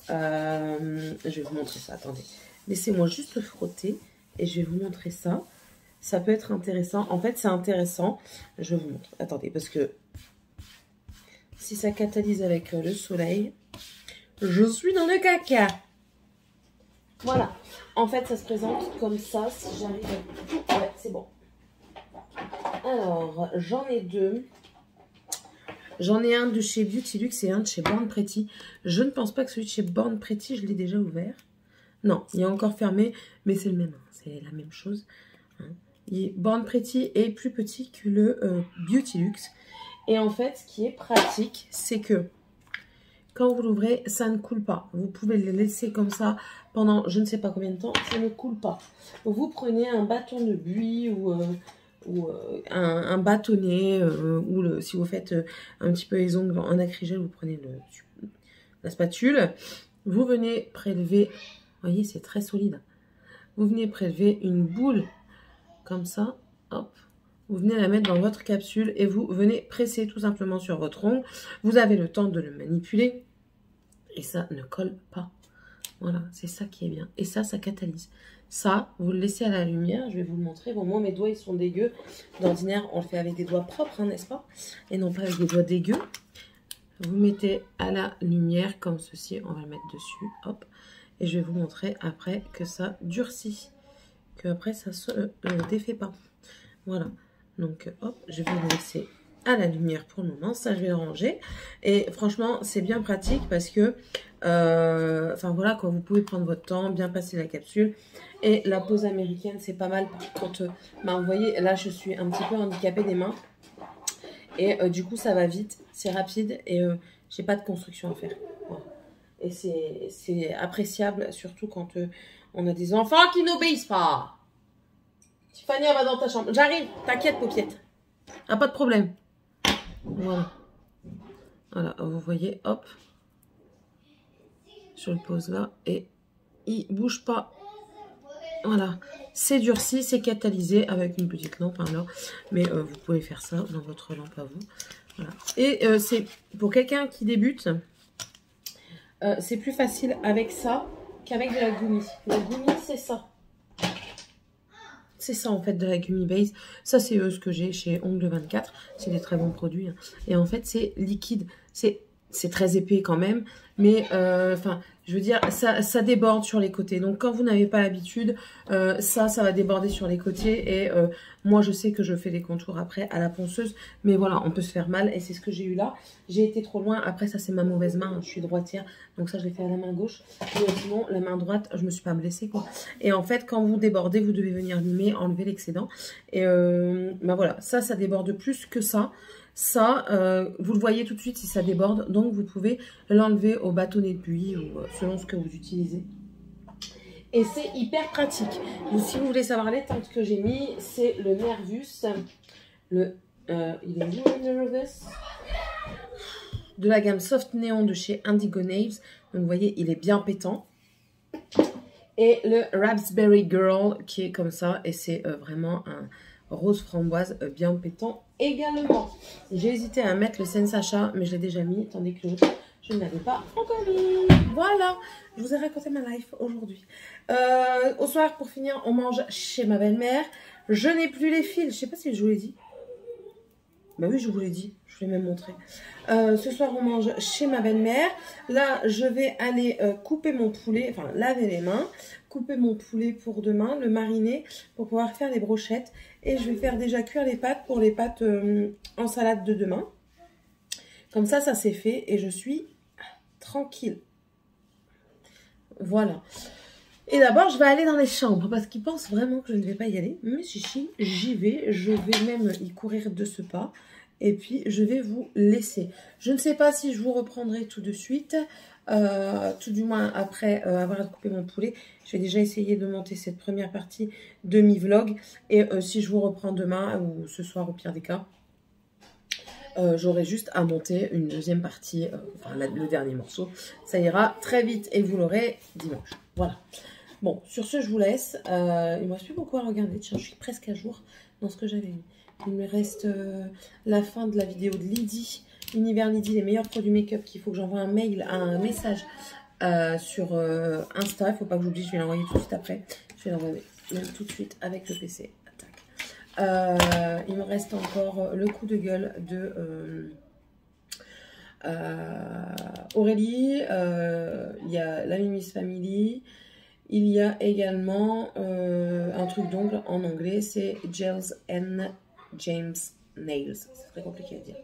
Je vais vous montrer ça, attendez. Laissez-moi juste frotter et je vais vous montrer ça. Ça peut être intéressant. En fait, c'est intéressant. Je vous montre. Attendez, parce que si ça catalyse avec le soleil, je suis dans le caca. Voilà. En fait, ça se présente comme ça. Si j'arrive à... Ouais, c'est bon. Alors, j'en ai deux. J'en ai un de chez Beauty Luxe et un de chez Born Pretty. Je ne pense pas que celui de chez Born Pretty, je l'ai déjà ouvert. Non, il est encore fermé, mais c'est le même. C'est la même chose. Born Pretty est plus petit que le Beauty Luxe. Et en fait, ce qui est pratique, c'est que quand vous l'ouvrez, ça ne coule pas. Vous pouvez le laisser comme ça pendant je ne sais pas combien de temps, ça ne coule pas. Vous prenez un bâton de buis ou un bâtonnet, ou si vous faites un petit peu les ongles en acrygel, vous prenez la spatule. Vous venez prélever, vous voyez, c'est très solide. Vous venez prélever une boule comme ça, hop. Vous venez la mettre dans votre capsule et vous venez presser tout simplement sur votre ongle. Vous avez le temps de le manipuler et ça ne colle pas. Voilà, c'est ça qui est bien. Et ça, ça catalyse. Ça, vous le laissez à la lumière. Je vais vous le montrer. Bon, moi, mes doigts, ils sont dégueux. D'ordinaire, on le fait avec des doigts propres, hein, n'est-ce pas? Et non pas avec des doigts dégueux. Vous mettez à la lumière comme ceci. On va le mettre dessus. Hop. Et je vais vous montrer après que ça durcit. Que après, ça se défait pas. Voilà. Donc, hop, je vais le laisser à la lumière pour le moment. Ça, je vais le ranger. Et franchement, c'est bien pratique parce que, enfin voilà, quand vous pouvez prendre votre temps, bien passer la capsule. Et la pose américaine, c'est pas mal quand, bah, vous voyez, là, je suis un petit peu handicapée des mains. Et du coup, ça va vite, c'est rapide et j'ai pas de construction à faire. Voilà. Et c'est appréciable, surtout quand on a des enfants qui n'obéissent pas. Tiffany, va dans ta chambre. J'arrive, t'inquiète, paupiette. Ah, pas de problème. Voilà. Voilà, vous voyez, hop. Je le pose là et il bouge pas. Voilà. C'est durci, c'est catalysé avec une petite lampe. Hein, là. Mais vous pouvez faire ça dans votre lampe à vous. Voilà. Et c'est pour quelqu'un qui débute, c'est plus facile avec ça qu'avec de la gummy. La gummy, c'est ça. C'est ça en fait de la Gummy Base. Ça c'est ce que j'ai chez Ongle 24. C'est des très bons produits. Hein. Et en fait c'est liquide. C'est très épais quand même. Mais enfin je veux dire ça déborde sur les côtés. Donc quand vous n'avez pas l'habitude, ça va déborder sur les côtés. Et moi je sais que je fais les contours après à la ponceuse. Mais voilà, on peut se faire mal. Et c'est ce que j'ai eu là. J'ai été trop loin. Après ça c'est ma mauvaise main. Hein. Je suis droitière. Donc ça je l'ai fait à la main gauche. Mais sinon la main droite je me suis pas blessée quoi. Et en fait quand vous débordez vous devez venir limer, enlever l'excédent. Et ben voilà, ça déborde plus que ça. Ça, vous le voyez tout de suite si ça déborde. Donc, vous pouvez l'enlever au bâtonnet de buis ou selon ce que vous utilisez. Et c'est hyper pratique. Donc, si vous voulez savoir les teintes que j'ai mis, c'est le Nervus. Il est où le Nervus? De la gamme Soft Néon de chez Indigo Nails. Donc, vous voyez, il est bien pétant. Et le Raspberry Girl qui est comme ça. Et c'est vraiment un rose framboise bien pétant également. J'ai hésité à mettre le Sensacha, mais je l'ai déjà mis, tandis que je ne l'avais pas encore mis. Voilà, je vous ai raconté ma life aujourd'hui. Au soir, pour finir, on mange chez ma belle-mère. Je n'ai plus les fils, je ne sais pas si je vous l'ai dit. Bah oui, je vous l'ai dit, je vous l'ai même montré. Ce soir, on mange chez ma belle-mère. Là, je vais aller couper mon poulet, enfin laver les mains, couper mon poulet pour demain, le mariner pour pouvoir faire les brochettes. Et je vais faire déjà cuire les pâtes pour les pâtes en salade de demain. Comme ça c'est fait et je suis tranquille. Voilà. Et d'abord, je vais aller dans les chambres parce qu'ils pensent vraiment que je ne vais pas y aller. Mais chichi, j'y vais. Je vais même y courir de ce pas. Et puis, je vais vous laisser. Je ne sais pas si je vous reprendrai tout de suite. Tout du moins après avoir coupé mon poulet. Je vais déjà essayer de monter cette première partie de mi-vlog. Et si je vous reprends demain ou ce soir au pire des cas, j'aurai juste à monter une deuxième partie, enfin le dernier morceau. Ça ira très vite et vous l'aurez dimanche. Voilà. Bon, sur ce, je vous laisse. Il ne me reste plus beaucoup à regarder. Tiens, je suis presque à jour dans ce que j'avais mis. Il me reste la fin de la vidéo de Lydie. Univers Lydie, les meilleurs produits make-up qu'il faut que j'envoie un message sur Insta. Il ne faut pas que j'oublie, je vais l'envoyer tout de suite après. Je vais l'envoyer même tout de suite avec le PC. Il me reste encore le coup de gueule de Aurélie. Il y a la Mimis Family. Il y a également un truc d'ongle en anglais, c'est Gels and James Nails. C'est très compliqué à dire.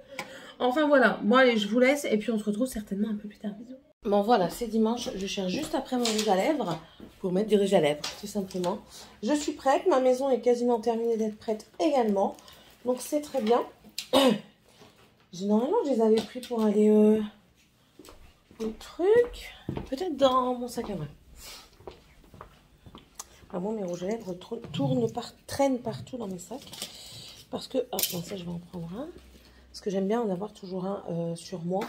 Enfin voilà, bon allez, je vous laisse et puis on se retrouve certainement un peu plus tard. Bisous. Bon voilà, c'est dimanche, je cherche juste après mon rouge à lèvres pour mettre du rouge à lèvres, tout simplement. Je suis prête, ma maison est quasiment terminée d'être prête également, donc c'est très bien. Généralement, je les avais pris pour aller au truc, peut-être dans mon sac à main. Ah bon, mes rouges à lèvres traînent partout dans mes sacs. Parce que, ah, bon, ça je vais en prendre un. Parce que j'aime bien en avoir toujours un sur moi.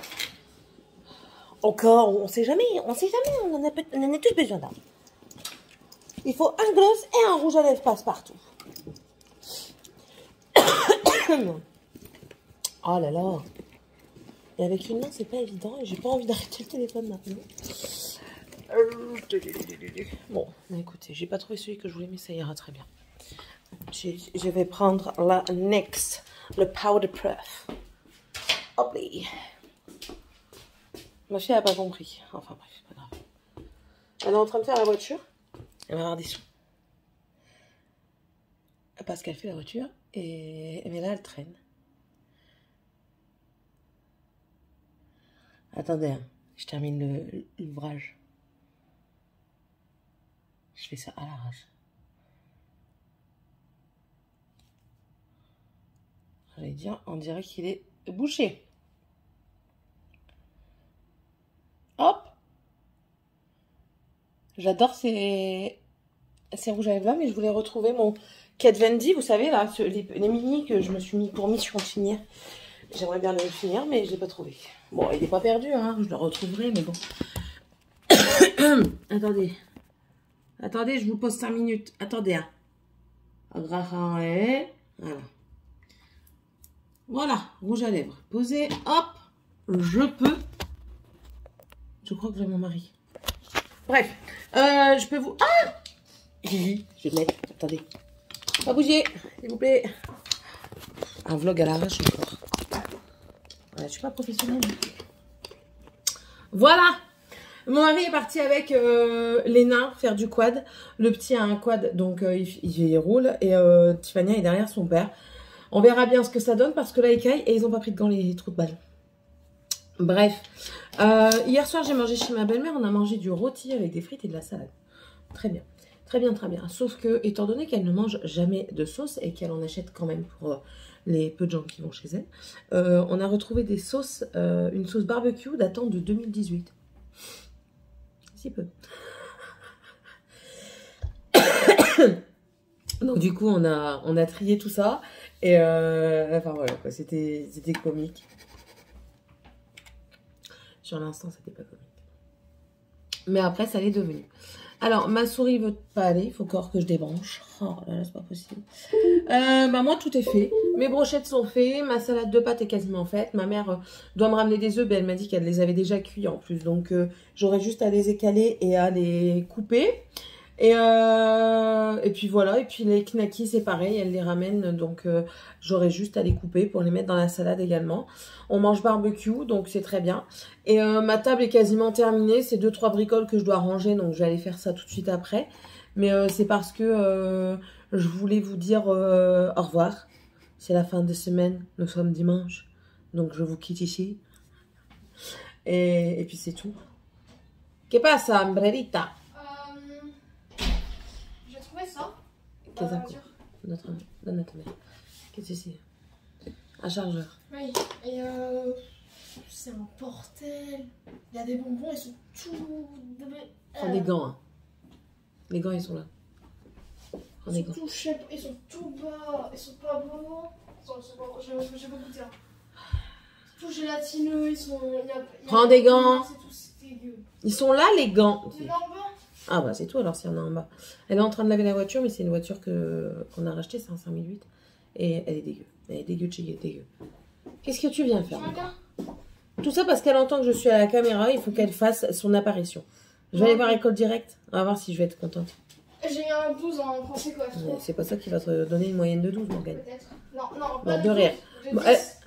Encore, on sait jamais, on en a tous besoin d'un. Il faut un gloss et un rouge à lèvres passe-partout. Oh là là. Et avec une main, c'est pas évident. Et j'ai pas envie d'arrêter le téléphone maintenant. Bon, écoutez, j'ai pas trouvé celui que je voulais, mais ça ira très bien. Je vais prendre la NYX, le Powder Puff. Hop là. Ma fille n'a pas compris. Enfin bref, pas grave. Elle est en train de faire la voiture. Elle va avoir des sous. Parce qu'elle fait la voiture. Mais là, elle traîne. Attendez, hein, je termine l'ouvrage. Je fais ça à l'arrache. J'allais dire, on dirait qu'il est bouché. Hop. J'adore ces rouges à lèvres là, mais je voulais retrouver mon Kat Von D, vous savez, là, les mini que je me suis mis pour mission de finir. J'aimerais bien le finir, mais je l'ai pas trouvé. Bon, il n'est pas perdu, hein, je le retrouverai, mais bon. Attendez. Attendez, je vous pose 5 minutes. Attendez, hein. Voilà. Voilà, rouge à lèvres. Posé, hop, je peux. Je crois que j'ai mon mari. Bref, je peux vous... Ah, je vais le mettre, attendez. Pas bouger, s'il vous plaît. Un vlog à l'arrache encore. Ouais, je suis pas professionnelle. Voilà. Mon mari est parti avec les nains faire du quad. Le petit a un quad, donc il roule. Et Tiffany est derrière son père. On verra bien ce que ça donne parce que là, ils caillent et ils n'ont pas pris de gants, les trous de balles. Bref. Hier soir, j'ai mangé chez ma belle-mère. On a mangé du rôti avec des frites et de la salade. Très bien. Très bien, très bien. Sauf que, étant donné qu'elle ne mange jamais de sauce et qu'elle en achète quand même pour les peu de gens qui vont chez elle, on a retrouvé des sauces, une sauce barbecue datant de 2018. Si peu. Donc du coup, on a trié tout ça. Et enfin voilà, c'était comique. Sur l'instant, c'était pas comique. Mais après, ça l'est devenu. Alors, ma souris veut pas aller. Il faut encore que je débranche. Oh là là, c'est pas possible. Bah moi, tout est fait. Mes brochettes sont faites. Ma salade de pâtes est quasiment faite. Ma mère doit me ramener des œufs. Mais elle m'a dit qu'elle les avait déjà cuits en plus. Donc, j'aurais juste à les écaler et à les couper. Et puis voilà. Et puis les knackis, c'est pareil. Elle les ramène. Donc, j'aurais juste à les couper pour les mettre dans la salade également. On mange barbecue. Donc, c'est très bien. Et ma table est quasiment terminée. C'est 2-3 bricoles que je dois ranger. Donc, je vais aller faire ça tout de suite après. Mais c'est parce que je voulais vous dire au revoir. C'est la fin de semaine. Nous sommes dimanche. Donc, je vous quitte ici. Et puis, c'est tout. Que pasa, Ambrerita? J'ai trouvé ça. Qu'est-ce que donne à ta mère. Qu'est-ce que c'est? Un chargeur. Oui. Et c'est un portel. Il y a des bonbons, ils sont tout... Prends des gants. Hein. Les gants, ils sont là. Prends des Ils gants. ils sont tout bas. Ils sont pas beaux. J'ai pas goûté. Hein. Tout gélatineux. Ils sont... Prends des gants. C'est tout dégueu. Ils sont là, les gants. Il y en a en bas. Ah bah c'est tout alors s'il y en a en bas. Elle est en train de laver la voiture, mais c'est une voiture qu'on a rachetée, c'est un 5008. Et elle est dégueu. Elle est dégueu de chez dégueu. Qu'est-ce que tu viens faire? Tout ça parce qu'elle entend que je suis à la caméra, il faut qu'elle fasse son apparition. Je vais aller voir École Directe. On va voir si je vais être contente. J'ai eu un 12 en français quoi. C'est pas ça qui va te donner une moyenne de 12, Morgane. Peut-être. Non, pas de rire. De 10,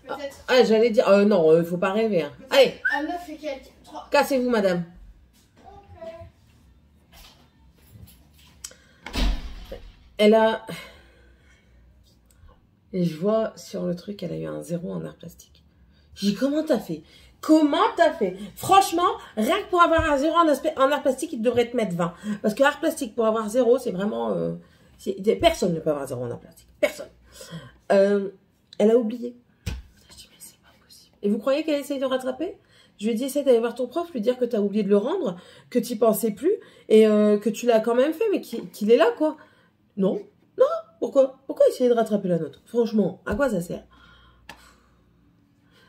Bon, peut-être. Ah, j'allais dire. Non, faut pas rêver. Hein. Allez, À 9 et quelques. 3. cassez-vous, madame. Elle a. Et je vois sur le truc, elle a eu un 0 en art plastique. J'ai dit, comment t'as fait? Comment t'as fait? Franchement, rien que pour avoir un 0 en art plastique, il devrait te mettre 20. Parce que art plastique, pour avoir 0, c'est vraiment... personne ne peut avoir 0 en art plastique. Personne. Elle a oublié. Je dis, mais c'est pas possible. Et vous croyez qu'elle essaye de rattraper? Je lui ai dit, essaie d'aller voir ton prof, lui dire que t'as oublié de le rendre, que t'y pensais plus, et que tu l'as quand même fait, mais qu'il est là, quoi. Non. Non. Pourquoi essayer de rattraper la note? Franchement, à quoi ça sert?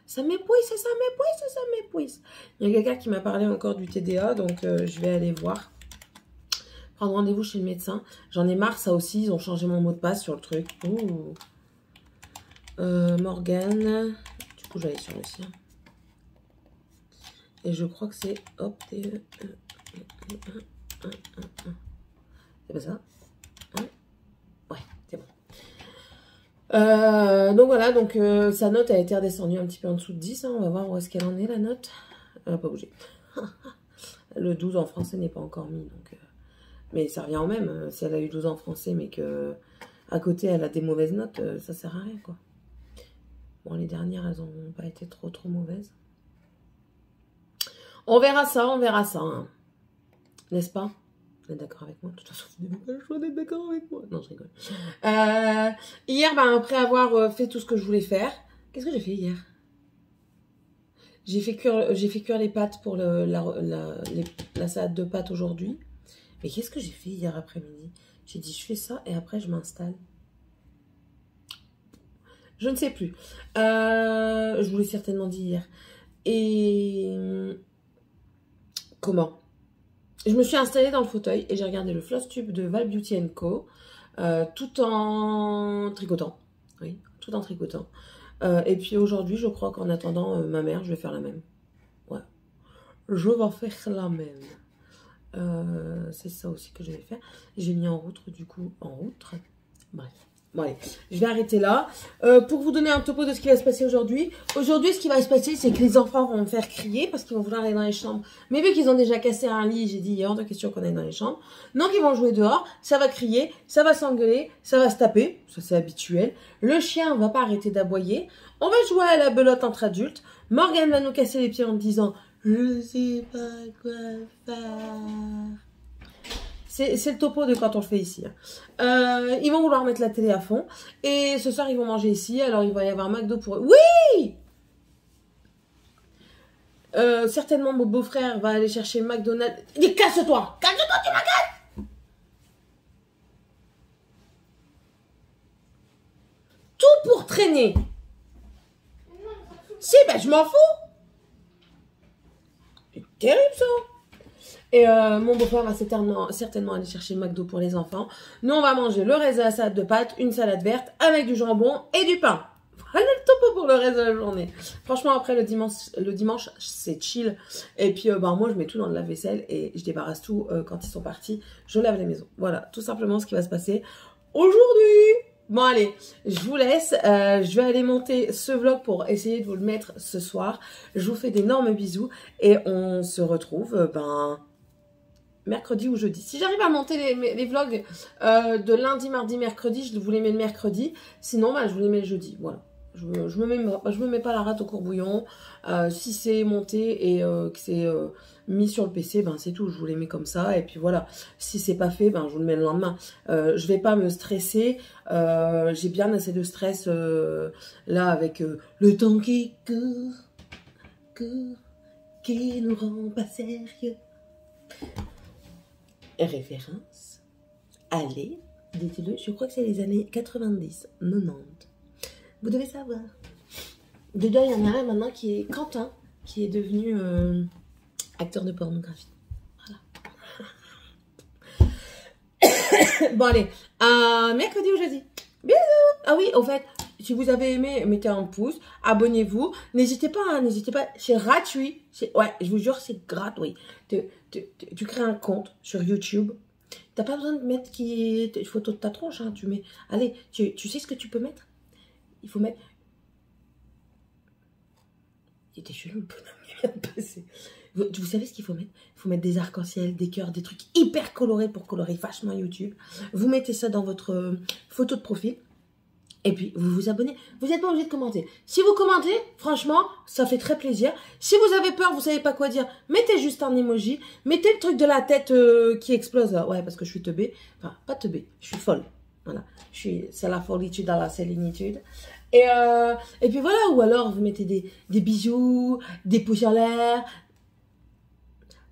Ça m'épuise. Il y a quelqu'un qui m'a parlé encore du TDA, donc je vais aller voir. Prendre rendez-vous chez le médecin. J'en ai marre, ça aussi, ils ont changé mon mot de passe sur le truc. Ouh. Morgane. Du coup, j'allais sur le sien. Et je crois que c'est... Hop, c'est pas ça? Ouais, c'est bon. Donc voilà, donc sa note a été redescendue un petit peu en dessous de 10. Hein, on va voir où est-ce qu'elle en est, la note. Elle n'a pas bougé. Le 12 en français n'est pas encore mis. Donc, mais ça revient au même. Si elle a eu 12 en français, mais que à côté, elle a des mauvaises notes, ça sert à rien, quoi. Bon, les dernières, elles n'ont pas été trop mauvaises. On verra ça, hein. N'est-ce pas? Vous êtes d'accord avec moi? De toute façon, vous n'avez pas le choix d'être d'accord avec moi. Non, je rigole. Hier, après avoir fait tout ce que je voulais faire, qu'est-ce que j'ai fait hier? J'ai fait cuire les pâtes pour la salade de pâtes aujourd'hui. Mais qu'est-ce que j'ai fait hier après-midi? J'ai dit, je fais ça et après, je m'installe. Je ne sais plus. Je vous l'ai certainement dit hier. Et... Comment? Je me suis installée dans le fauteuil et j'ai regardé le Floss Tube de Val Beauty Co. Tout en tricotant. Oui, tout en tricotant. Et puis aujourd'hui, je crois qu'en attendant ma mère, je vais faire la même. Ouais. Je vais faire la même. C'est ça aussi que je vais faire. J'ai mis en route, du coup, Bref. Bon, allez, je vais arrêter là. Pour vous donner un topo de ce qui va se passer aujourd'hui. Aujourd'hui, ce qui va se passer, c'est que les enfants vont me faire crier parce qu'ils vont vouloir aller dans les chambres. Mais vu qu'ils ont déjà cassé un lit, j'ai dit, il y a hors de question qu'on aille dans les chambres. Donc, ils vont jouer dehors. Ça va crier, ça va s'engueuler, ça va se taper. Ça, c'est habituel. Le chien va pas arrêter d'aboyer. On va jouer à la belote entre adultes. Morgane va nous casser les pieds en me disant, je sais pas quoi faire. C'est le topo de quand on le fait ici. Ils vont vouloir mettre la télé à fond. Et ce soir, ils vont manger ici. Alors, il va y avoir McDo pour eux. Oui! Certainement, mon beau-frère va aller chercher McDonald's. Dis, casse-toi! Casse-toi, tu m'agaces! Tout pour traîner. Si, ben, je m'en fous. C'est terrible, ça. Et mon beau-frère va certainement aller chercher le McDo pour les enfants. Nous, on va manger le reste de la salade de pâtes, une salade verte avec du jambon et du pain. Voilà le topo pour le reste de la journée. Franchement, après, le dimanche c'est chill. Et puis, moi, je mets tout dans le lave-vaisselle et je débarrasse tout quand ils sont partis. Je lave la maison. Voilà, tout simplement ce qui va se passer aujourd'hui. Bon, allez, je vous laisse. Je vais aller monter ce vlog pour essayer de vous le mettre ce soir. Je vous fais d'énormes bisous et on se retrouve, mercredi ou jeudi. Si j'arrive à monter les vlogs de lundi, mardi, mercredi, je vous les mets le mercredi. Sinon, je vous les mets le jeudi. Voilà. Je me mets pas la rate au courbouillon. Si c'est monté et que c'est mis sur le PC, c'est tout. Je vous les mets comme ça. Et puis voilà. Si c'est pas fait, je vous le mets le lendemain. Je vais pas me stresser. J'ai bien assez de stress là avec le temps qui court, qui nous rend pas sérieux. Référence, allez, dites-le, je crois que c'est les années 90, 90. Vous devez savoir. Dedans, il y en a un maintenant qui est Quentin, qui est devenu acteur de pornographie. Voilà. Bon, allez. Mercredi ou jeudi. Bisous. Ah oui, au fait, si vous avez aimé, mettez un pouce. Abonnez-vous. N'hésitez pas, hein, n'hésitez pas. C'est gratuit. Ouais, je vous jure, c'est gratuit. Tu crées un compte sur YouTube. T'as pas besoin de mettre une photo de ta tronche. Hein, tu mets. Allez, tu sais ce que tu peux mettre? Il faut mettre. Il était chelou le bonhomme qui vient de passer. Vous savez ce qu'il faut mettre? Il faut mettre des arcs-en-ciel, des cœurs, des trucs hyper colorés pour colorer vachement YouTube. Vous mettez ça dans votre photo de profil. Et puis, vous vous abonnez. Vous n'êtes pas obligé de commenter. Si vous commentez, franchement, ça fait très plaisir. Si vous avez peur, vous savez pas quoi dire, mettez juste un emoji. Mettez le truc de la tête qui explose. Là. Ouais, parce que je suis teubée. Enfin, pas teubée, je suis folle. Voilà. C'est la folitude à la sérénitude. Et puis voilà, ou alors vous mettez des bisous, des pouces en l'air.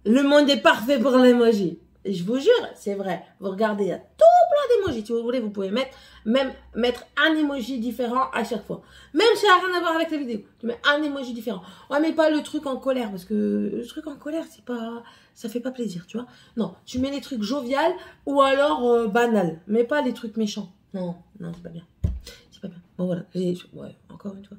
Le monde est parfait pour l'emoji. Et je vous jure, c'est vrai. Vous regardez, il y a tout plein d'emojis. Si vous voulez, vous pouvez mettre un emoji différent à chaque fois. Même si ça n'a rien à voir avec la vidéo. Tu mets un emoji différent. Ouais, mais pas le truc en colère, parce que le truc en colère, ça fait pas plaisir, tu vois. Non, tu mets les trucs jovial ou alors banal, mais pas les trucs méchants. Non, c'est pas bien. C'est pas bien. Bon, voilà. Ouais, encore une fois.